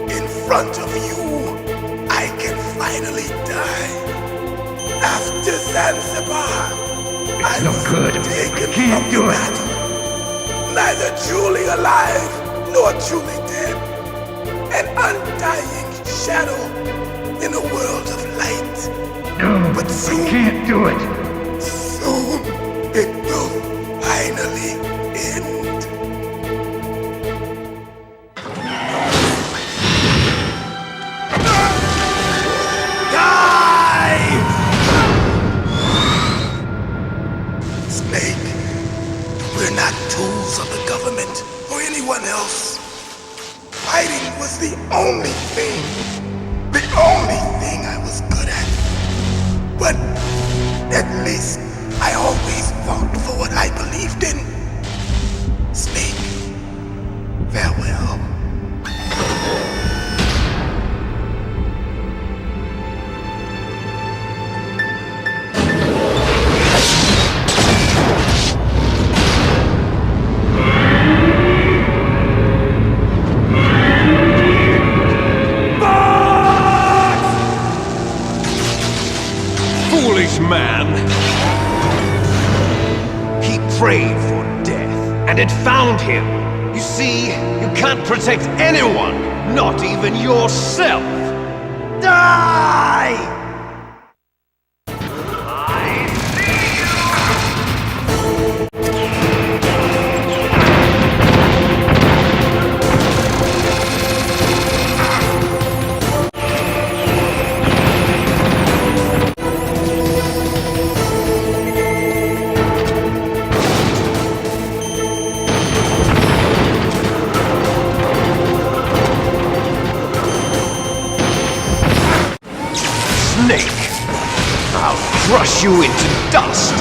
Speaker 3: in front of you, I can finally die. After Zanzibar, I
Speaker 2: no
Speaker 3: was
Speaker 2: good.
Speaker 3: taken
Speaker 2: Can't
Speaker 3: from
Speaker 2: do
Speaker 3: the
Speaker 2: it.
Speaker 3: battle. Neither truly alive nor truly dead. An undying shadow in a world of light.
Speaker 2: No,
Speaker 3: But soon,
Speaker 2: I can't do it.
Speaker 3: soon, it will finally end. Die! Snake, we're not tools of the government or anyone else. Fighting was the only thing I was good at. But at least I always fought for what I believed in. Snake, farewell.
Speaker 7: Foolish man! He prayed for death, and it found him. You see, you can't protect anyone, not even yourself. Die! Snake! I'll crush you into dust!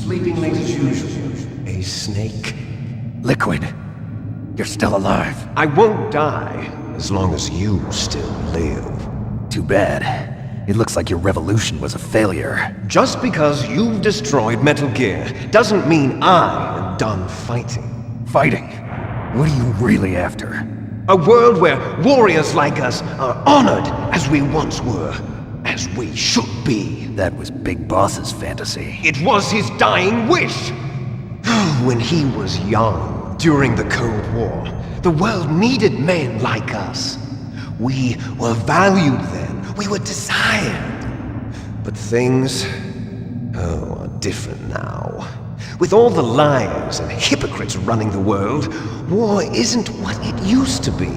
Speaker 7: sleeping late as usual, a snake.
Speaker 2: Liquid, you're still alive.
Speaker 7: I won't die as long as you still live.
Speaker 2: Too bad. It looks like your revolution was a failure.
Speaker 7: Just because you've destroyed Metal Gear doesn't mean I am done fighting.
Speaker 2: Fighting? What are you really after?
Speaker 7: A world where warriors like us are honored as we once were, as we should be.
Speaker 2: That was Big Boss's fantasy.
Speaker 7: It was his dying wish. When he was young, during the Cold War, the world needed men like us. We were valued then. We were desired. But things, are different now. With all the liars and hypocrites running the world, war isn't what it used to be.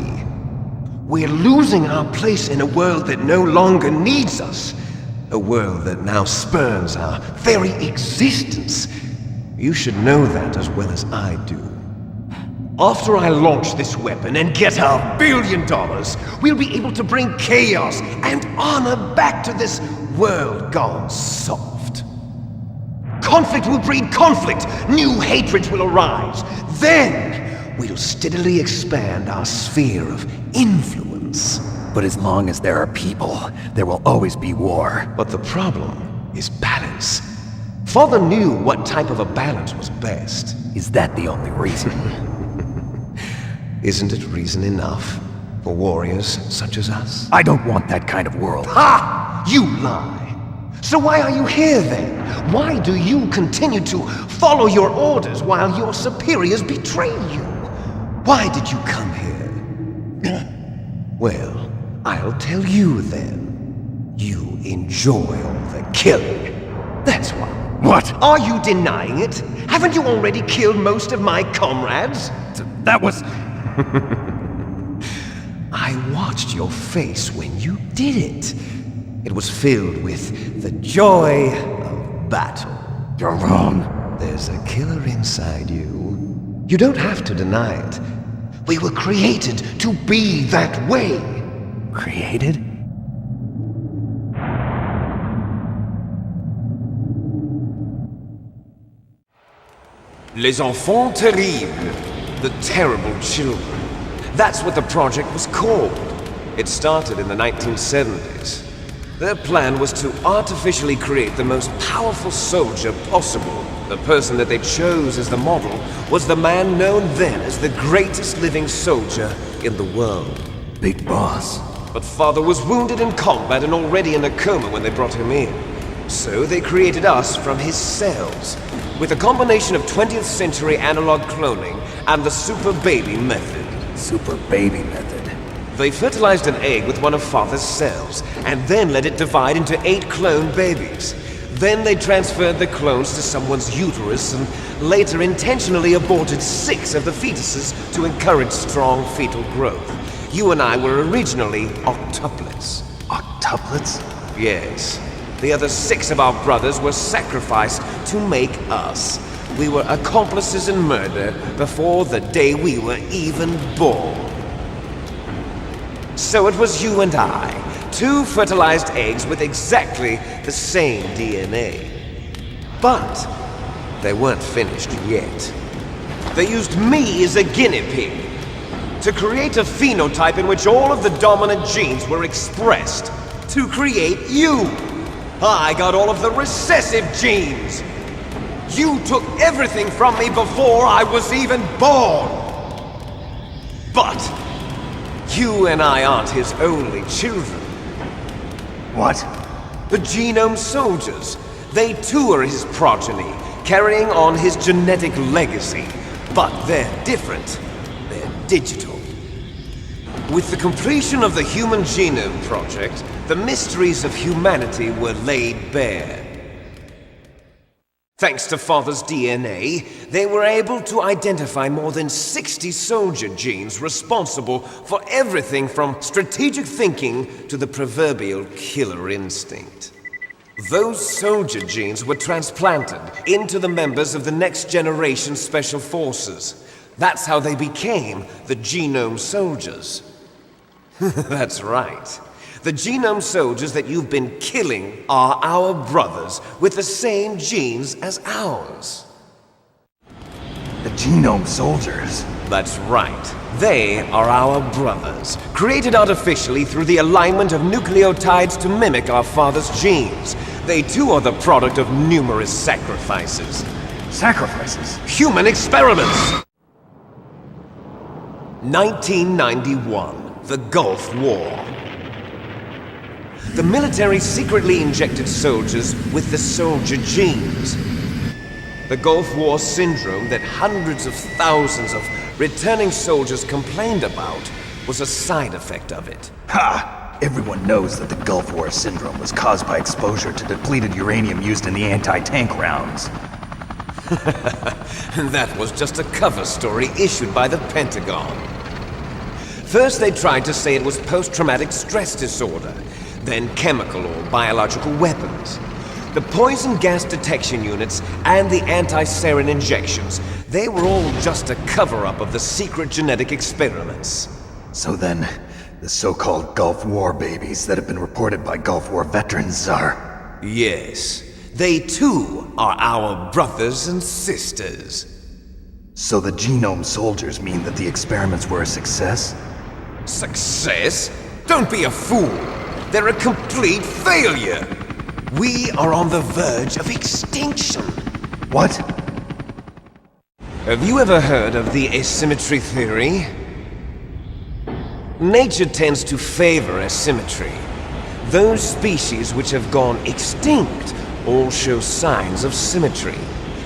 Speaker 7: We're losing our place in a world that no longer needs us. A world that now spurns our very existence. You should know that as well as I do. After I launch this weapon and get our $1 billion, we'll be able to bring chaos and honor back to this world gone soft. Conflict will breed conflict. New hatreds will arise. Then we'll steadily expand our sphere of influence.
Speaker 2: But as long as there are people, there will always be war.
Speaker 7: But the problem is balance. Father knew what type of a balance was best.
Speaker 2: Is that the only reason?
Speaker 7: Isn't it reason enough for warriors such as us?
Speaker 2: I don't want that kind of world.
Speaker 7: Ha! You lie! So why are you here then? Why do you continue to follow your orders while your superiors betray you? Why did you come here? Well, I'll tell you then. You enjoy all the killing. That's why.
Speaker 2: What?
Speaker 7: Are you denying it? Haven't you already killed most of my comrades?
Speaker 2: That was...
Speaker 7: I watched your face when you did it. It was filled with the joy of battle.
Speaker 2: You're wrong.
Speaker 7: There's a killer inside you. You don't have to deny it. We were created to be that way.
Speaker 2: Created?
Speaker 7: Les enfants terribles. The terrible children. That's what the project was called. It started in the 1970s. Their plan was to artificially create the most powerful soldier possible. The person that they chose as the model was the man known then as the greatest living soldier in the world.
Speaker 2: Big Boss.
Speaker 7: But Father was wounded in combat and already in a coma when they brought him in. So they created us from his cells, with a combination of 20th century analog cloning and the super baby method.
Speaker 2: Super baby method.
Speaker 7: They fertilized an egg with one of Father's cells, and then let it divide into 8 clone babies. Then they transferred the clones to someone's uterus and later intentionally aborted 6 of the fetuses to encourage strong fetal growth. You and I were originally octuplets.
Speaker 2: Octuplets?
Speaker 7: Yes. The other 6 of our brothers were sacrificed to make us. We were accomplices in murder before the day we were even born. So it was you and I, 2 fertilized eggs with exactly the same DNA. But they weren't finished yet. They used me as a guinea pig to create a phenotype in which all of the dominant genes were expressed to create you. I got all of the recessive genes. You took everything from me before I was even born. But you and I aren't his only children.
Speaker 2: What?
Speaker 7: The Genome Soldiers. They too are his progeny, carrying on his genetic legacy. But they're different. They're digital. With the completion of the Human Genome Project, the mysteries of humanity were laid bare. Thanks to Father's DNA, they were able to identify more than 60 soldier genes responsible for everything from strategic thinking to the proverbial killer instinct. Those soldier genes were transplanted into the members of the next generation Special Forces. That's how they became the Genome Soldiers. That's right. The genome soldiers that you've been killing are our brothers, with the same genes as ours.
Speaker 2: The genome soldiers?
Speaker 7: That's right. They are our brothers, created artificially through the alignment of nucleotides to mimic our father's genes. They too are the product of numerous sacrifices.
Speaker 2: Sacrifices?
Speaker 7: Human experiments! 1991, the Gulf War. The military secretly injected soldiers with the soldier genes. The Gulf War syndrome that hundreds of thousands of returning soldiers complained about was a side effect of it.
Speaker 2: Ha! Everyone knows that the Gulf War syndrome was caused by exposure to depleted uranium used in the anti-tank rounds.
Speaker 7: That was just a cover story issued by the Pentagon. First they tried to say it was post-traumatic stress disorder, then chemical or biological weapons. The poison gas detection units and the anti-sarin injections, they were all just a cover-up of the secret genetic experiments.
Speaker 2: So then, the so-called Gulf War babies that have been reported by Gulf War veterans are...
Speaker 7: Yes, they too are our brothers and sisters.
Speaker 2: So the genome soldiers mean that the experiments were a success?
Speaker 7: Success? Don't be a fool! They're a complete failure! We are on the verge of extinction.
Speaker 2: What?
Speaker 7: Have you ever heard of the asymmetry theory? Nature tends to favor asymmetry. Those species which have gone extinct all show signs of symmetry.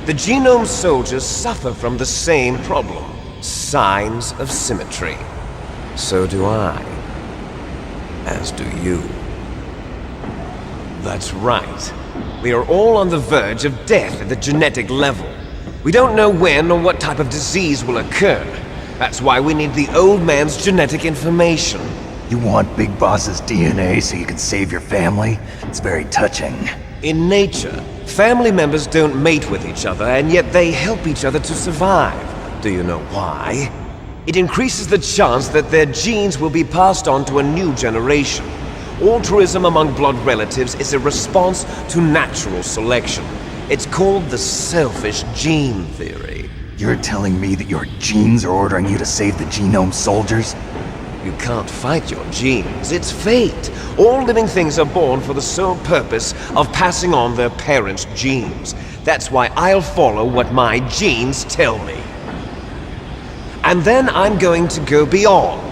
Speaker 7: The genome soldiers suffer from the same problem. Signs of symmetry. So do I. As do you. That's right. We are all on the verge of death at the genetic level. We don't know when or what type of disease will occur. That's why we need the old man's genetic information.
Speaker 2: You want Big Boss's DNA so you can save your family? It's very touching.
Speaker 7: In nature, family members don't mate with each other, and yet they help each other to survive. Do you know why? It increases the chance that their genes will be passed on to a new generation. Altruism among blood relatives is a response to natural selection. It's called the selfish gene theory.
Speaker 2: You're telling me that your genes are ordering you to save the genome soldiers?
Speaker 7: You can't fight your genes. It's fate. All living things are born for the sole purpose of passing on their parents' genes. That's why I'll follow what my genes tell me. And then I'm going to go beyond,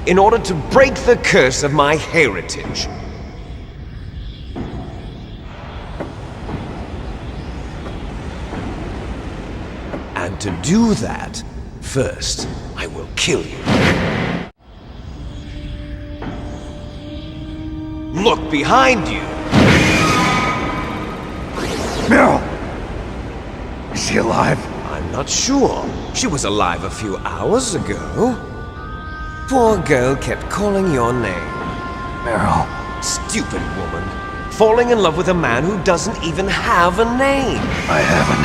Speaker 7: in order to break the curse of my heritage. And to do that, first, I will kill you. Look behind you!
Speaker 2: Meryl! Is she alive?
Speaker 7: I'm not sure. She was alive a few hours ago. Poor girl kept calling your name.
Speaker 2: Meryl.
Speaker 7: Stupid woman. Falling in love with a man who doesn't even have a name.
Speaker 2: I have a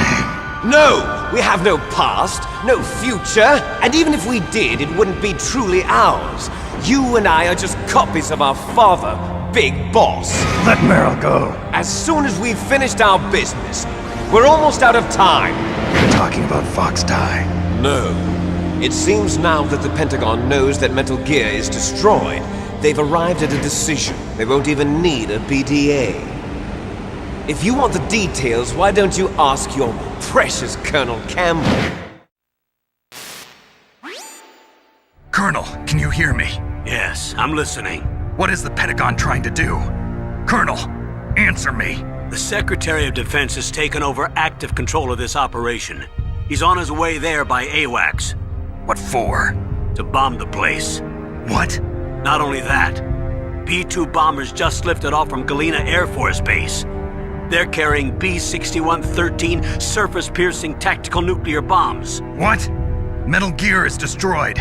Speaker 2: name.
Speaker 7: No! We have no past, no future, and even if we did, it wouldn't be truly ours. You and I are just copies of our father, Big Boss.
Speaker 2: Let Meryl go.
Speaker 7: As soon as we've finished our business, we're almost out of time.
Speaker 2: You're talking about Fox Die.
Speaker 7: No. It seems now that the Pentagon knows that Metal Gear is destroyed. They've arrived at a decision. They won't even need a BDA. If you want the details, why don't you ask your precious Colonel Campbell?
Speaker 2: Colonel, can you hear me?
Speaker 5: Yes, I'm listening.
Speaker 2: What is the Pentagon trying to do? Colonel, answer me.
Speaker 5: The Secretary of Defense has taken over active control of this operation. He's on his way there by AWACS.
Speaker 2: What for?
Speaker 5: To bomb the place.
Speaker 2: What?
Speaker 5: Not only that, B-2 bombers just lifted off from Galena Air Force Base. They're carrying B-6113 surface-piercing tactical nuclear bombs.
Speaker 2: What? Metal Gear is destroyed.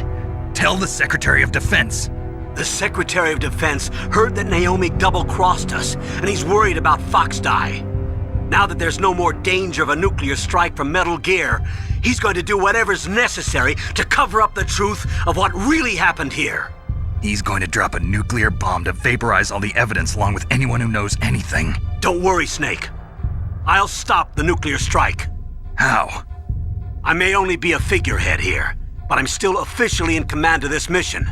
Speaker 2: Tell the Secretary of Defense.
Speaker 5: The Secretary of Defense heard that Naomi double-crossed us, and he's worried about Fox Die. Now that there's no more danger of a nuclear strike from Metal Gear, he's going to do whatever's necessary to cover up the truth of what really happened here.
Speaker 2: He's going to drop a nuclear bomb to vaporize all the evidence along with anyone who knows anything.
Speaker 5: Don't worry, Snake. I'll stop the nuclear strike.
Speaker 2: How?
Speaker 5: I may only be a figurehead here, but I'm still officially in command of this mission.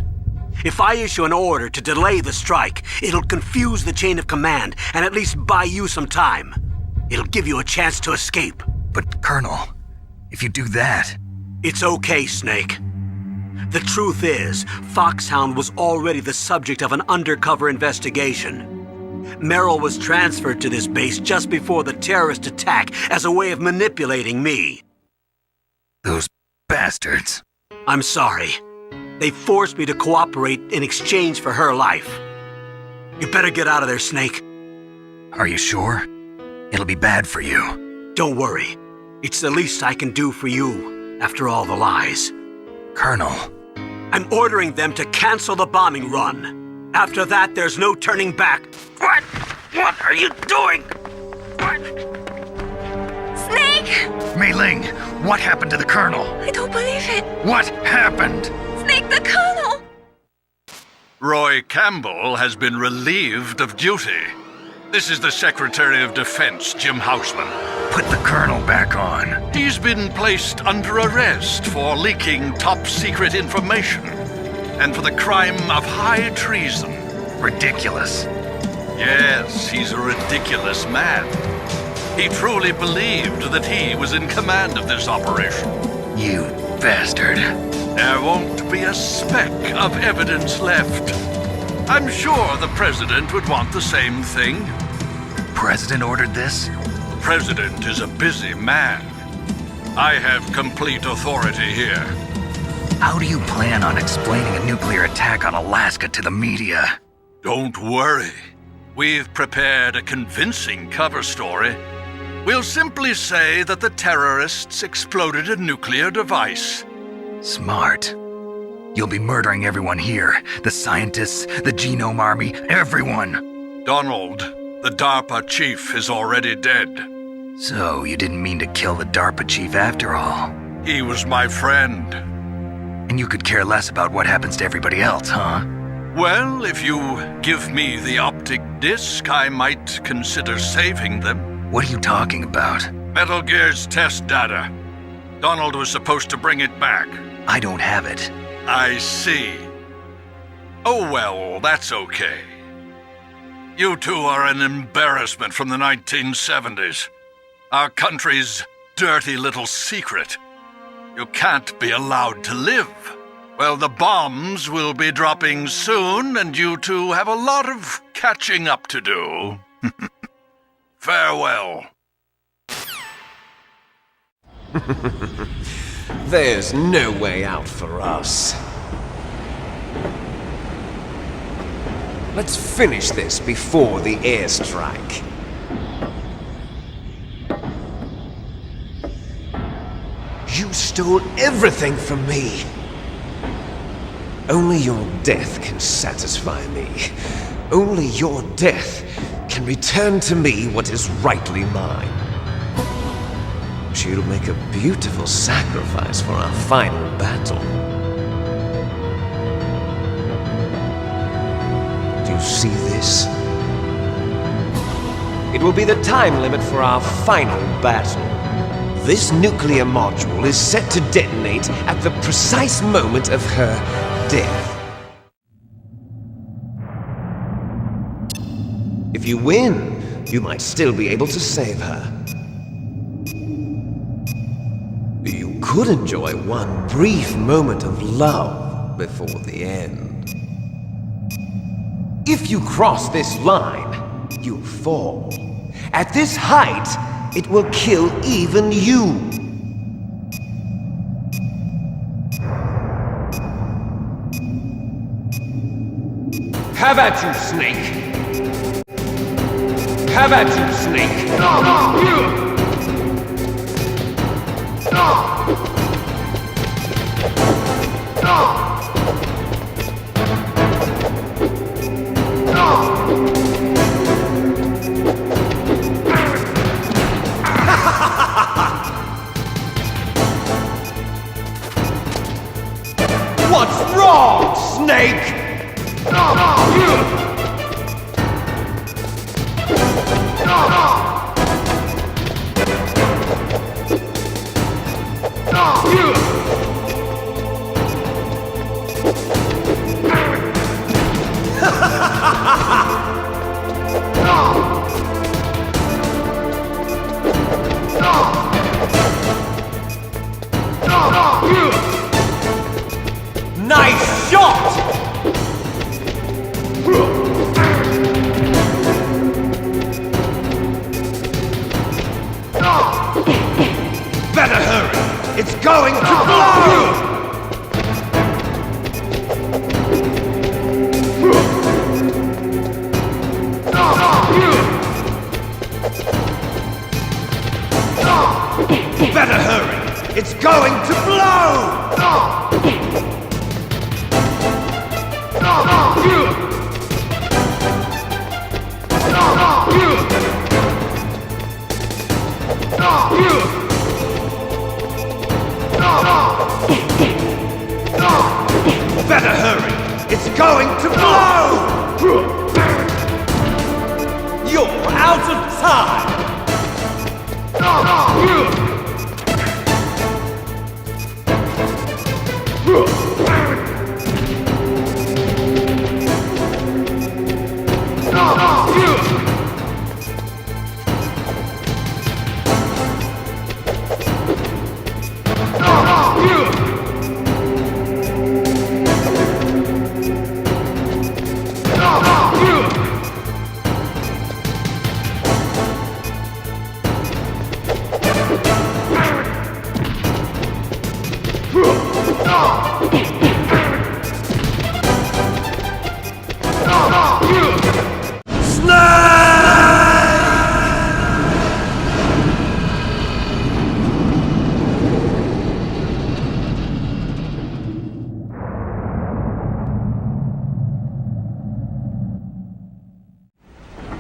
Speaker 5: If I issue an order to delay the strike, it'll confuse the chain of command and at least buy you some time. It'll give you a chance to escape.
Speaker 2: But, Colonel, if you do that...
Speaker 5: It's okay, Snake. The truth is, Foxhound was already the subject of an undercover investigation. Merrill was transferred to this base just before the terrorist attack as a way of manipulating me.
Speaker 2: Those bastards.
Speaker 5: I'm sorry. They forced me to cooperate in exchange for her life. You better get out of there, Snake.
Speaker 2: Are you sure? It'll be bad for you.
Speaker 5: Don't worry. It's the least I can do for you, after all the lies.
Speaker 2: Colonel.
Speaker 5: I'm ordering them to cancel the bombing run. After that, there's no turning back.
Speaker 2: What? What are you doing? What?
Speaker 9: Snake!
Speaker 2: Mei Ling, what happened to the Colonel?
Speaker 9: I don't believe it.
Speaker 2: What happened?
Speaker 9: Snake, the Colonel!
Speaker 10: Roy Campbell has been relieved of duty. This is the Secretary of Defense, Jim Houseman.
Speaker 2: Put the Colonel back on.
Speaker 10: He's been placed under arrest for leaking top-secret information and for the crime of high treason.
Speaker 2: Ridiculous.
Speaker 10: Yes, he's a ridiculous man. He truly believed that he was in command of this operation.
Speaker 2: You bastard.
Speaker 10: There won't be a speck of evidence left. I'm sure the President would want the same thing.
Speaker 2: President ordered this?
Speaker 10: The President is a busy man. I have complete authority here.
Speaker 2: How do you plan on explaining a nuclear attack on Alaska to the media?
Speaker 10: Don't worry. We've prepared a convincing cover story. We'll simply say that the terrorists exploded a nuclear device.
Speaker 2: Smart. You'll be murdering everyone here. The scientists, the Genome Army, everyone.
Speaker 10: Donald, the DARPA chief, is already dead.
Speaker 2: So you didn't mean to kill the DARPA chief after all?
Speaker 10: He was my friend.
Speaker 2: And you could care less about what happens to everybody else, huh?
Speaker 10: Well, if you give me the optic disc, I might consider saving them.
Speaker 2: What are you talking about?
Speaker 10: Metal Gear's test data. Donald was supposed to bring it back.
Speaker 2: I don't have it.
Speaker 10: I see. Oh well, that's okay. You two are an embarrassment from the 1970s. Our country's dirty little secret. You can't be allowed to live. Well, the bombs will be dropping soon, and you two have a lot of catching up to do. Farewell.
Speaker 7: There's no way out for us. Let's finish this before the airstrike. You stole everything from me. Only your death can satisfy me. Only your death can return to me what is rightly mine. She'll make a beautiful sacrifice for our final battle. Do you see this? It will be the time limit for our final battle. This nuclear module is set to detonate at the precise moment of her death. If you win, you might still be able to save her. You could enjoy one brief moment of love before the end. If you cross this line, you fall. At this height, it will kill even you. Have at you, Snake! Have at you, Snake! What's wrong, Snake?
Speaker 11: going to blow! Better hurry! It's going to blow! You're out of time!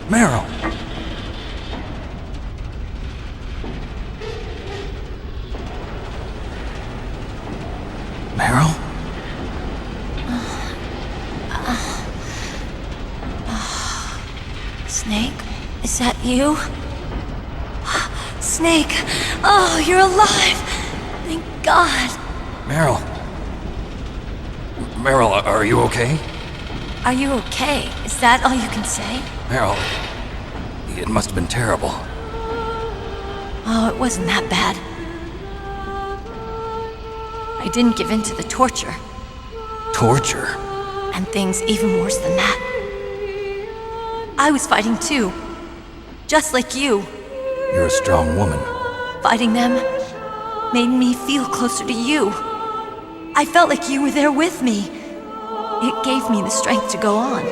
Speaker 2: Meryl! Meryl?
Speaker 12: Snake? Is that you? Snake! Oh, you're alive! Thank God!
Speaker 2: Meryl? Meryl, are you okay?
Speaker 12: Are you okay? Is that all you can say?
Speaker 2: Meryl, it must have been terrible.
Speaker 12: Oh, it wasn't that bad. I didn't give in to the torture.
Speaker 2: Torture?
Speaker 12: And things even worse than that. I was fighting too. Just like you.
Speaker 2: You're a strong woman.
Speaker 12: Fighting them made me feel closer to you. I felt like you were there with me. It gave me the strength to go on.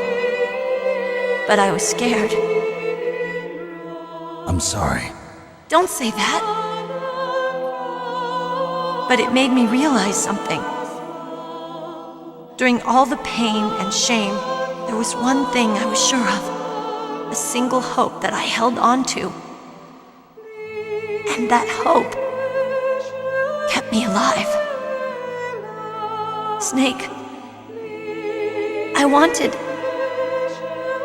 Speaker 12: But I was scared.
Speaker 2: I'm sorry.
Speaker 12: Don't say that. But it made me realize something. During all the pain and shame, there was one thing I was sure of. A single hope that I held on to. And that hope kept me alive. Snake, I wanted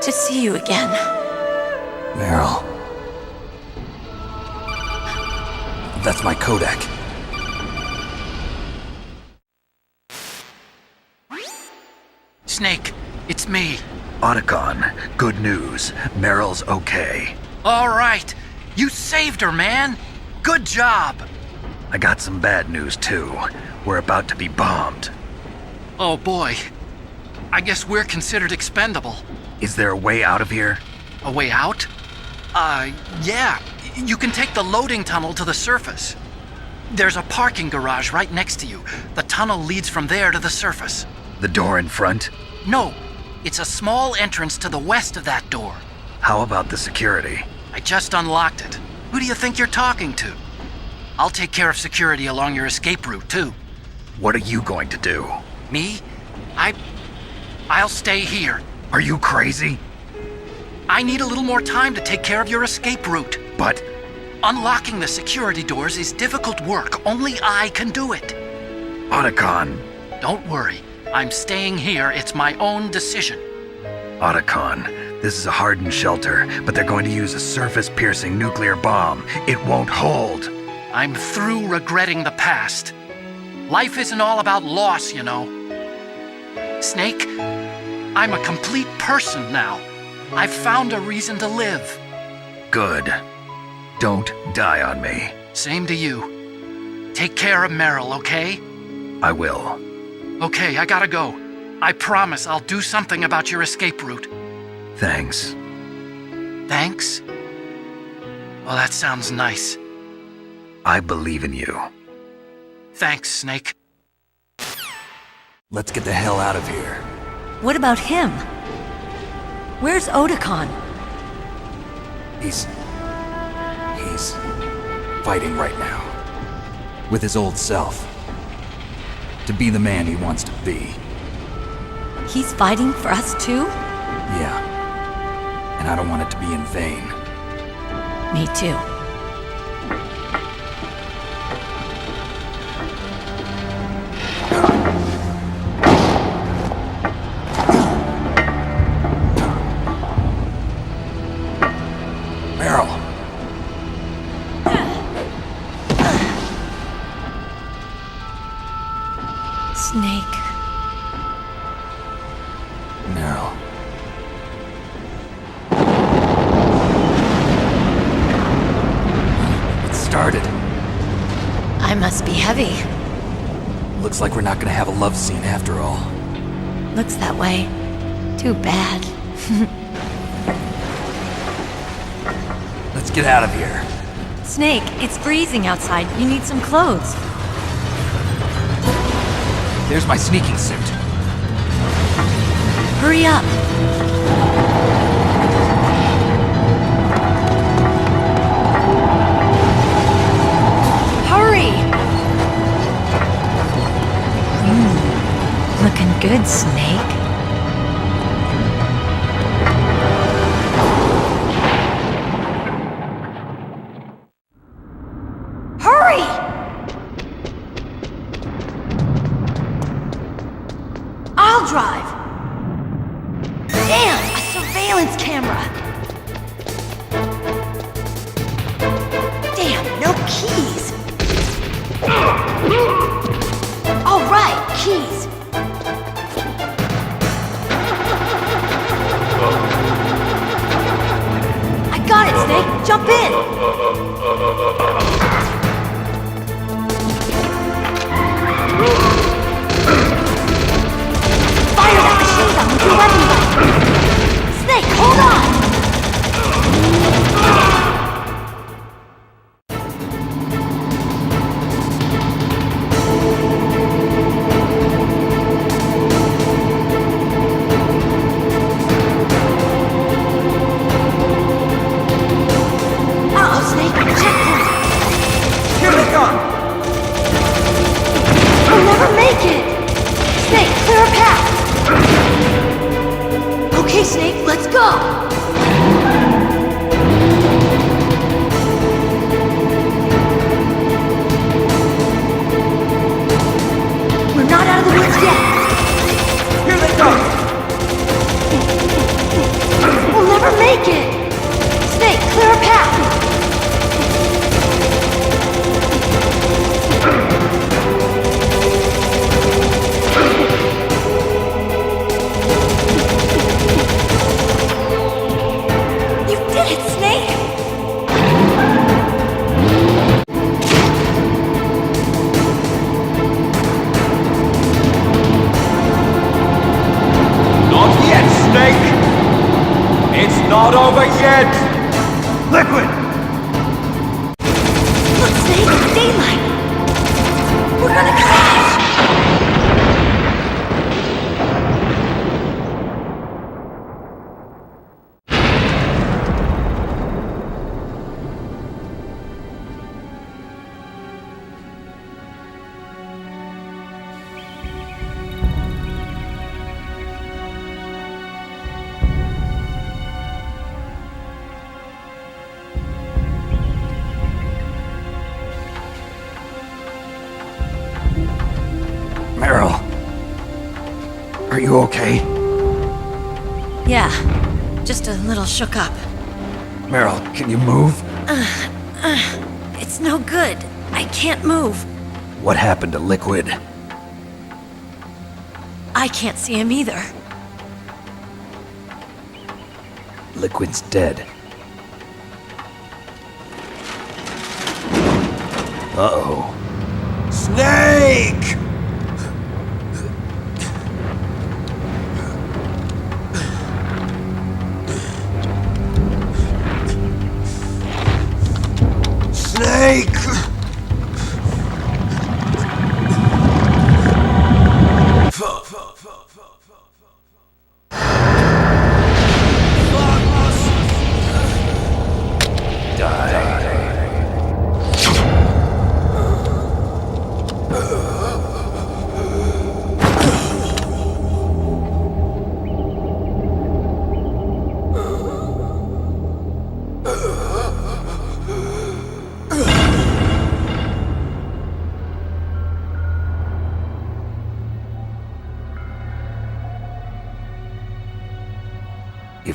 Speaker 12: to see you again.
Speaker 2: Meryl. That's my Kodak.
Speaker 4: Snake, it's me.
Speaker 2: Otacon, good news. Meryl's okay.
Speaker 4: All right. You saved her, man. Good job.
Speaker 2: I got some bad news, too. We're about to be bombed.
Speaker 4: Oh, boy. I guess we're considered expendable.
Speaker 2: Is there a way out of here?
Speaker 4: A way out? Yeah. You can take the loading tunnel to the surface. There's a parking garage right next to you. The tunnel leads from there to the surface.
Speaker 2: The door in front?
Speaker 4: No. It's a small entrance to the west of that door.
Speaker 2: How about the security?
Speaker 4: I just unlocked it. Who do you think you're talking to? I'll take care of security along your escape route, too.
Speaker 2: What are you going to do?
Speaker 4: Me? I'll stay here.
Speaker 2: Are you crazy?
Speaker 4: I need a little more time to take care of your escape route.
Speaker 2: But...
Speaker 4: Unlocking the security doors is difficult work. Only I can do it.
Speaker 2: Otacon.
Speaker 4: Don't worry. I'm staying here. It's my own decision.
Speaker 2: Otacon, this is a hardened shelter, but they're going to use a surface-piercing nuclear bomb. It won't hold.
Speaker 4: I'm through regretting the past. Life isn't all about loss, you know. Snake, I'm a complete person now. I've found a reason to live.
Speaker 2: Good. Don't die on me.
Speaker 4: Same to you. Take care of Meryl, okay?
Speaker 2: I will.
Speaker 4: Okay, I gotta go. I promise I'll do something about your escape route.
Speaker 2: Thanks.
Speaker 4: Thanks? Well, that sounds nice.
Speaker 2: I believe in you.
Speaker 4: Thanks, Snake.
Speaker 2: Let's get the hell out of here.
Speaker 12: What about him? Where's Otacon?
Speaker 2: He's fighting right now. with his old self. To be the man he wants to be.
Speaker 12: He's fighting for us too?
Speaker 2: Yeah. And I don't want it to be in vain.
Speaker 12: Me too.
Speaker 2: Meryl.
Speaker 12: Snake.
Speaker 2: Meryl. It started.
Speaker 12: I must be heavy.
Speaker 2: Looks like we're not gonna have a love scene after all.
Speaker 12: Looks that way. Too bad.
Speaker 2: Let's get out of here.
Speaker 12: Snake, it's freezing outside. You need some clothes.
Speaker 2: There's my sneaking suit.
Speaker 12: Hurry up. Hurry! Looking good, Snake. Hurry! I'll drive. Damn, a surveillance camera. Damn, no keys. All right, keys. I got it, Snake. Jump in. Fire that machine gun with your weapon light. Snake, hold on. Uh-oh, Snake. Checkpoint.
Speaker 11: Here they come!
Speaker 12: We'll never make it. Snake, clear a path. Okay, Snake, let's go. We're not out of the woods yet.
Speaker 11: Here they come!
Speaker 12: We'll never make it. Snake, clear a path. You did it, Snake!
Speaker 11: Not yet, Snake! It's not over yet! Liquid!
Speaker 12: Look, Snake, it's daylight! We're gonna crash!
Speaker 2: Meryl. Are you okay?
Speaker 12: Yeah, just a little shook up.
Speaker 2: Meryl, can you move?
Speaker 12: It's no good. I can't move.
Speaker 2: What happened to Liquid?
Speaker 12: I can't see him either.
Speaker 2: Liquid's dead. Uh-oh.
Speaker 11: Snake! Snake!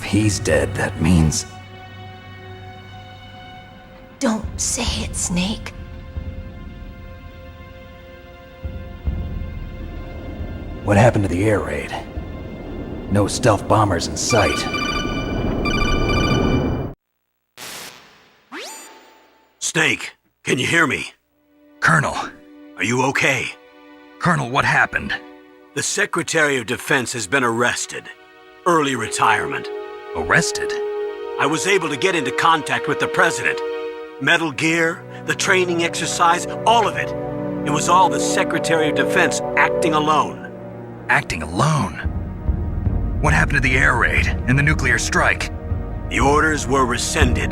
Speaker 2: If he's dead, that means...
Speaker 12: Don't say it, Snake.
Speaker 2: What happened to the air raid? No stealth bombers in sight.
Speaker 5: Snake, can you hear me?
Speaker 2: Colonel.
Speaker 5: Are you okay?
Speaker 2: Colonel, what happened?
Speaker 5: The Secretary of Defense has been arrested. Early retirement.
Speaker 2: Arrested?
Speaker 5: I was able to get into contact with the President. Metal Gear, the training exercise, all of it. It was all the Secretary of Defense acting alone.
Speaker 2: Acting alone? What happened to the air raid and the nuclear strike?
Speaker 5: The orders were rescinded.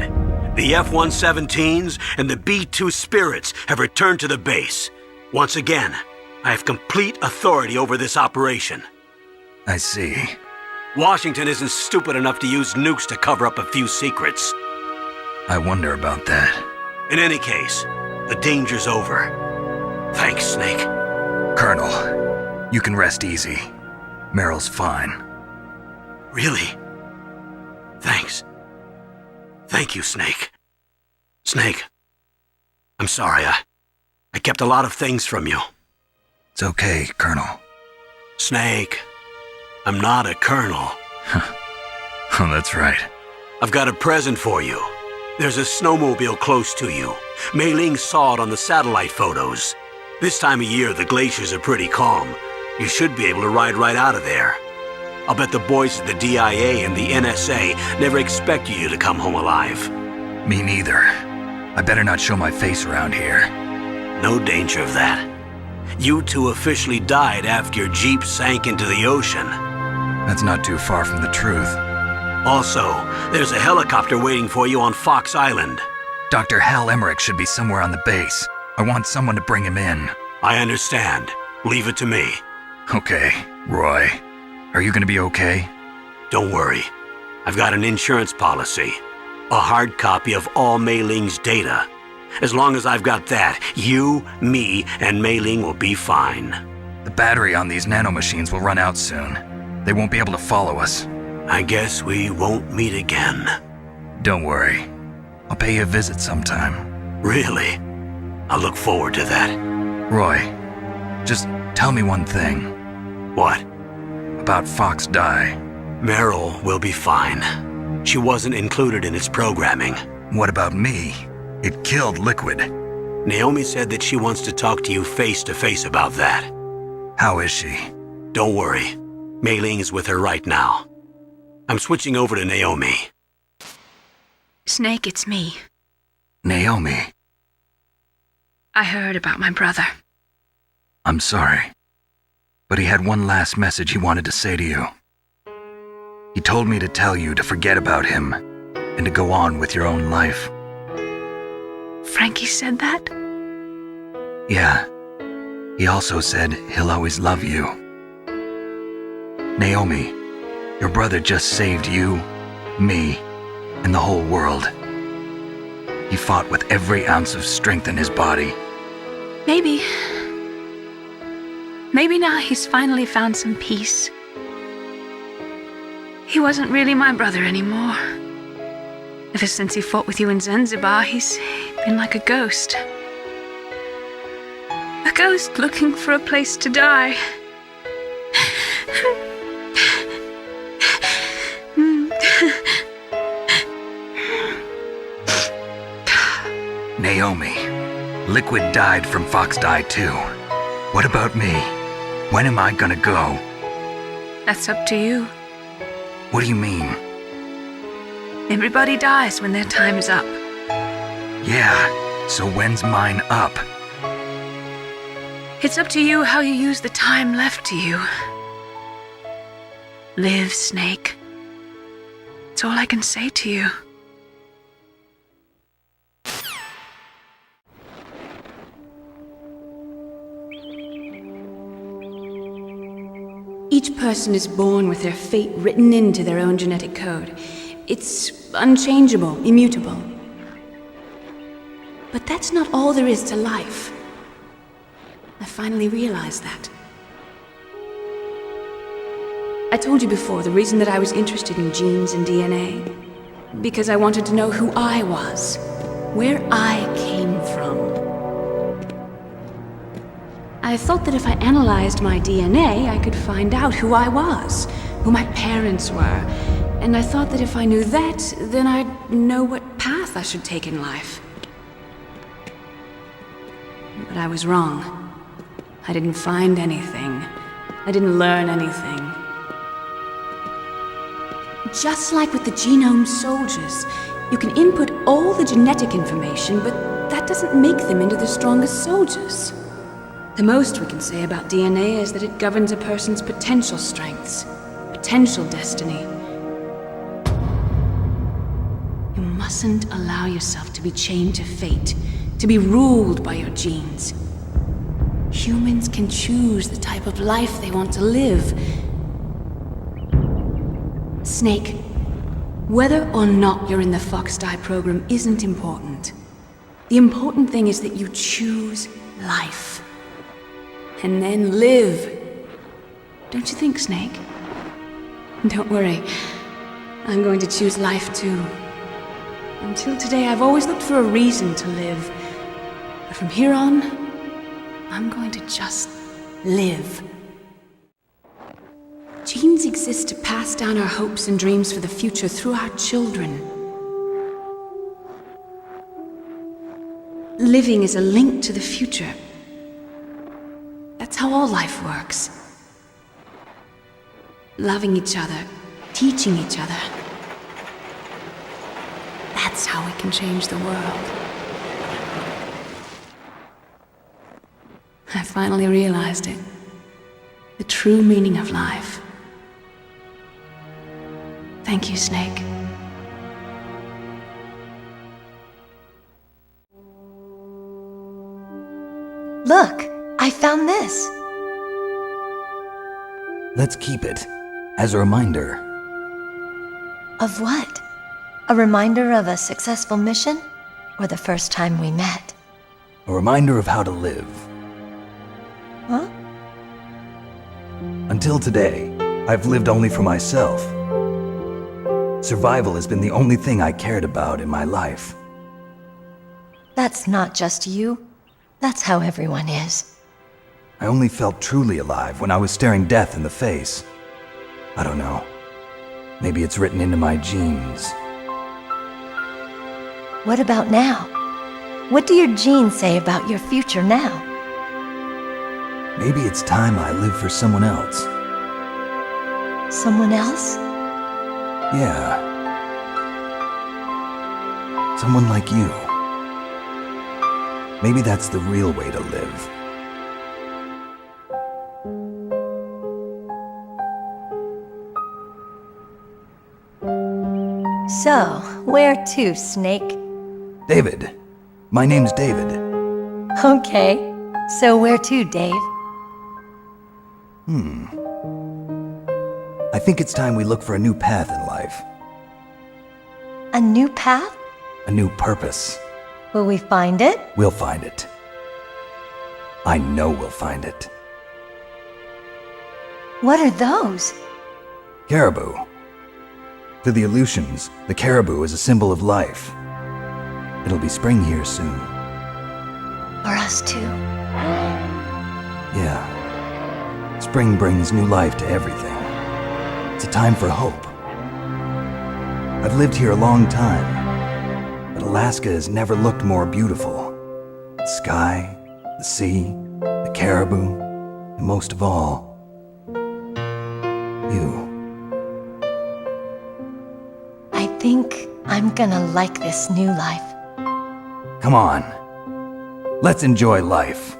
Speaker 5: The F-117s and the B-2 Spirits have returned to the base. Once again, I have complete authority over this operation.
Speaker 2: I see.
Speaker 5: Washington isn't stupid enough to use nukes to cover up a few secrets.
Speaker 2: I wonder about that.
Speaker 5: In any case, the danger's over. Thanks, Snake.
Speaker 2: Colonel, you can rest easy. Meryl's fine.
Speaker 5: Really? Thanks. Thank you, Snake. Snake, I'm sorry. I kept a lot of things from you.
Speaker 2: It's okay, Colonel.
Speaker 5: Snake, I'm not a colonel.
Speaker 2: Oh, that's right.
Speaker 5: I've got a present for you. There's a snowmobile close to you. Mei Ling saw it on the satellite photos. This time of year, the glaciers are pretty calm. You should be able to ride right out of there. I'll bet the boys at the DIA and the NSA never expected you to come home alive.
Speaker 2: Me neither. I better not show my face around here.
Speaker 5: No danger of that. You two officially died after your Jeep sank into the ocean.
Speaker 2: That's not too far from the truth.
Speaker 5: Also, there's a helicopter waiting for you on Fox Island.
Speaker 2: Dr. Hal Emmerich should be somewhere on the base. I want someone to bring him in.
Speaker 5: I understand. Leave it to me.
Speaker 2: Okay, Roy. Are you gonna be okay?
Speaker 5: Don't worry. I've got an insurance policy. A hard copy of all Mei Ling's data. As long as I've got that, you, me, and Mei Ling will be fine.
Speaker 2: The battery on these nanomachines will run out soon. They won't be able to follow us.
Speaker 5: I guess we won't meet again.
Speaker 2: Don't worry. I'll pay you a visit sometime.
Speaker 5: Really? I look forward to that.
Speaker 2: Roy, just tell me one thing.
Speaker 5: What?
Speaker 2: About Fox Die.
Speaker 5: Meryl will be fine. She wasn't included in its programming.
Speaker 2: What about me? It killed Liquid.
Speaker 5: Naomi said that she wants to talk to you face to face about that.
Speaker 2: How is she?
Speaker 5: Don't worry. Mei Ling is with her right now. I'm switching over to Naomi.
Speaker 9: Snake, it's me.
Speaker 2: Naomi.
Speaker 9: I heard about my brother.
Speaker 2: I'm sorry. But he had one last message he wanted to say to you. He told me to tell you to forget about him and to go on with your own life.
Speaker 9: Frankie said that?
Speaker 2: Yeah. He also said he'll always love you. Naomi, your brother just saved you, me, and the whole world. He fought with every ounce of strength in his body.
Speaker 9: Maybe. Maybe now he's finally found some peace. He wasn't really my brother anymore. Ever since he fought with you in Zanzibar, he's been like a ghost. A ghost looking for a place to die.
Speaker 2: Naomi, Liquid died from Fox Die too. What about me? When am I gonna go?
Speaker 9: That's up to you.
Speaker 2: What do you mean?
Speaker 9: Everybody dies when their time is up.
Speaker 2: Yeah, so when's mine up?
Speaker 9: It's up to you how you use the time left to you. Live, Snake. It's all I can say to you.
Speaker 13: Each person is born with their fate written into their own genetic code. It's unchangeable, immutable. But that's not all there is to life. I finally realized that. I told you before the reason that I was interested in genes and DNA. Because I wanted to know who I was, where I came from. I thought that if I analyzed my DNA, I could find out who I was, who my parents were, and I thought that if I knew that, then I'd know what path I should take in life. But I was wrong. I didn't find anything. I didn't learn anything. Just like with the genome soldiers, you can input all the genetic information, but that doesn't make them into the strongest soldiers. The most we can say about DNA is that it governs a person's potential strengths, potential destiny. You mustn't allow yourself to be chained to fate, to be ruled by your genes. Humans can choose the type of life they want to live. Snake, whether or not you're in the Fox-Die program isn't important. The important thing is that you choose life. And then live. Don't you think, Snake? Don't worry. I'm going to choose life too. Until today, I've always looked for a reason to live. But from here on, I'm going to just live. Genes exist to pass down our hopes and dreams for the future through our children. Living is a link to the future. That's how all life works. Loving each other, teaching each other. That's how we can change the world. I finally realized it. The true meaning of life. Thank you, Snake.
Speaker 12: Look, I found this.
Speaker 2: Let's keep it as a reminder.
Speaker 12: Of what? A reminder of a successful mission? Or the first time we met?
Speaker 2: A reminder of how to live.
Speaker 12: Huh?
Speaker 2: Until today, I've lived only for myself. Survival has been the only thing I cared about in my life.
Speaker 12: That's not just you. That's how everyone is.
Speaker 2: I only felt truly alive when I was staring death in the face. I don't know. Maybe it's written into my genes.
Speaker 12: What about now? What do your genes say about your future now?
Speaker 2: Maybe it's time I live for someone else.
Speaker 12: Someone else?
Speaker 2: Yeah. Someone like you. Maybe that's the real way to live.
Speaker 12: So, where to, Snake?
Speaker 2: David. My name's David.
Speaker 12: Okay. So where to, Dave?
Speaker 2: I think it's time we look for a new path in life.
Speaker 12: A new path?
Speaker 2: A new purpose.
Speaker 12: Will we find it?
Speaker 2: We'll find it. I know we'll find it.
Speaker 12: What are those?
Speaker 2: Caribou. To the Aleutians, the caribou is a symbol of life. It'll be spring here soon.
Speaker 12: For us too.
Speaker 2: Yeah. Spring brings new life to everything. It's a time for hope. I've lived here a long time, but Alaska has never looked more beautiful. The sky, the sea, the caribou, and most of all, you.
Speaker 12: I think I'm gonna like this new life.
Speaker 2: Come on. Let's enjoy life.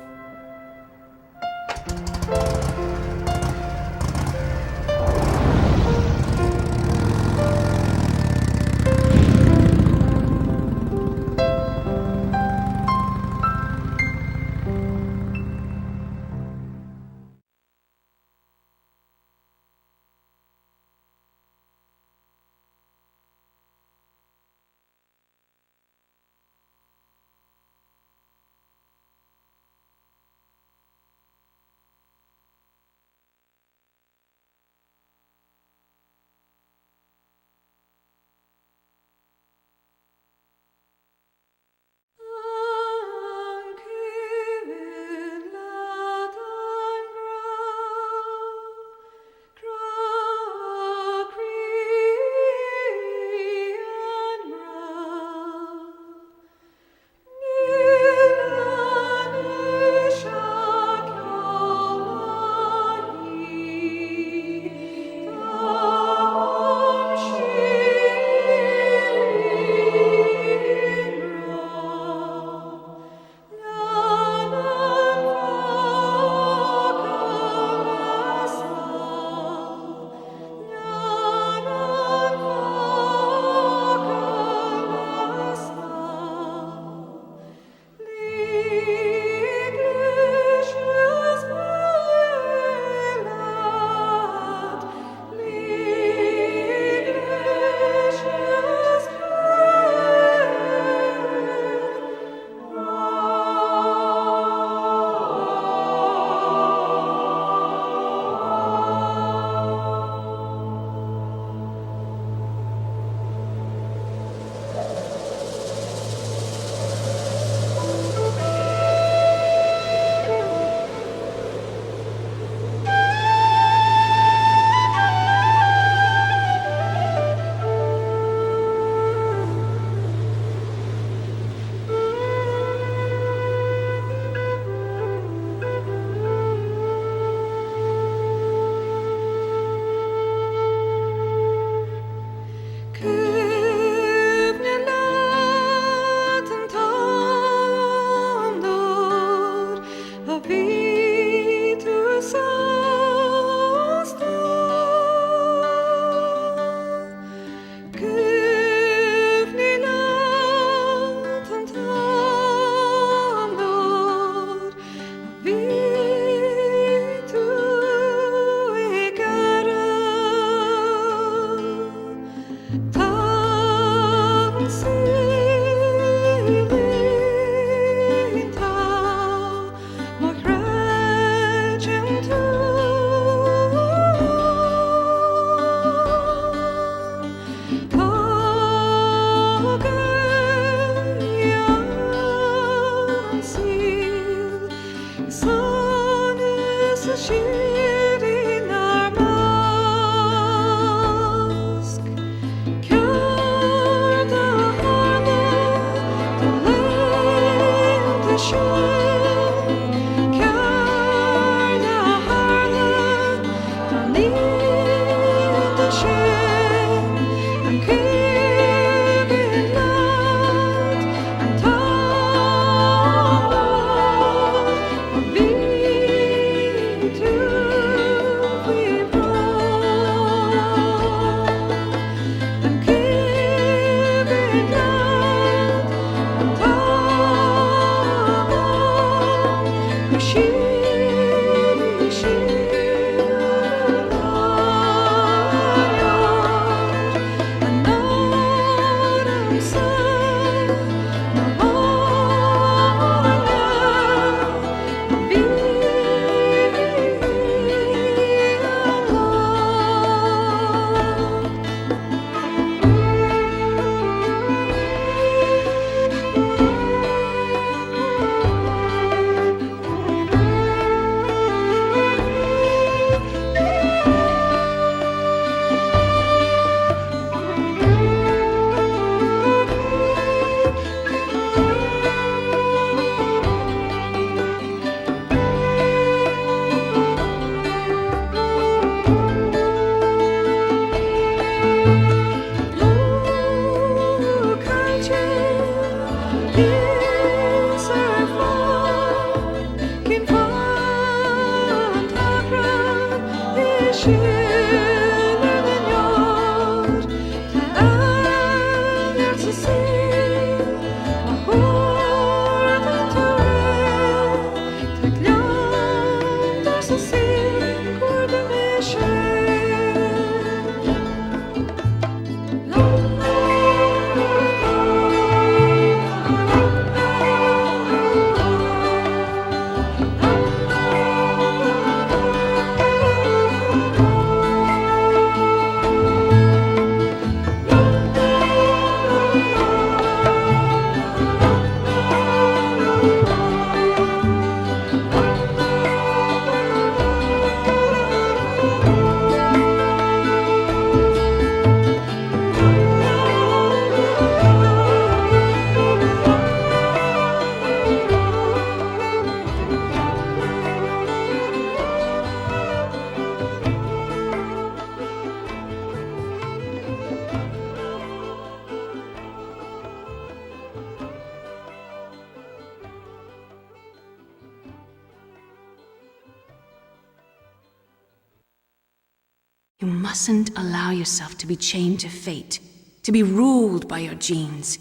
Speaker 13: You mustn't allow yourself to be chained to fate, to be ruled by your genes.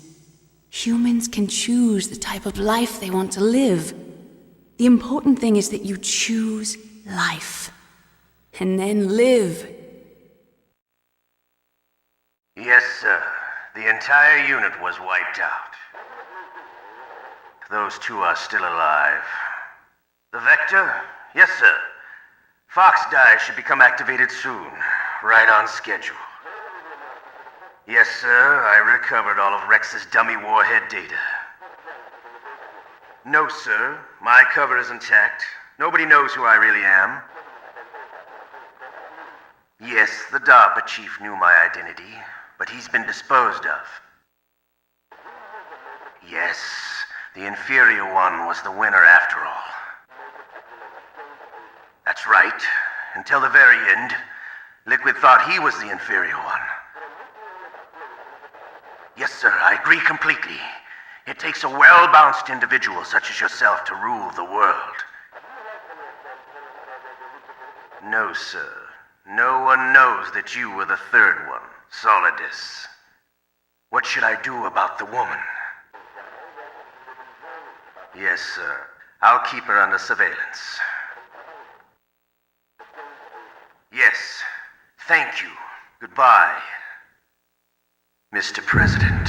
Speaker 13: Humans can choose the type of life they want to live. The important thing is that you choose life. And then live.
Speaker 6: Yes, sir. The entire unit was wiped out. Those two are still alive. The Vector? Yes, sir. Fox Die should become activated soon. Right on schedule. Yes, sir. I recovered all of Rex's dummy warhead data. No, sir. My cover is intact. Nobody knows who I really am. Yes, the DARPA chief knew my identity, but he's been disposed of. Yes, the inferior one was the winner after all. That's right. Until the very end, Liquid thought he was the inferior one. Yes, sir, I agree completely. It takes a well-balanced individual such as yourself to rule the world. No, sir. No one knows that you were the third one, Solidus. What should I do about the woman? Yes, sir. I'll keep her under surveillance. Yes. Thank you. Goodbye, Mr. President.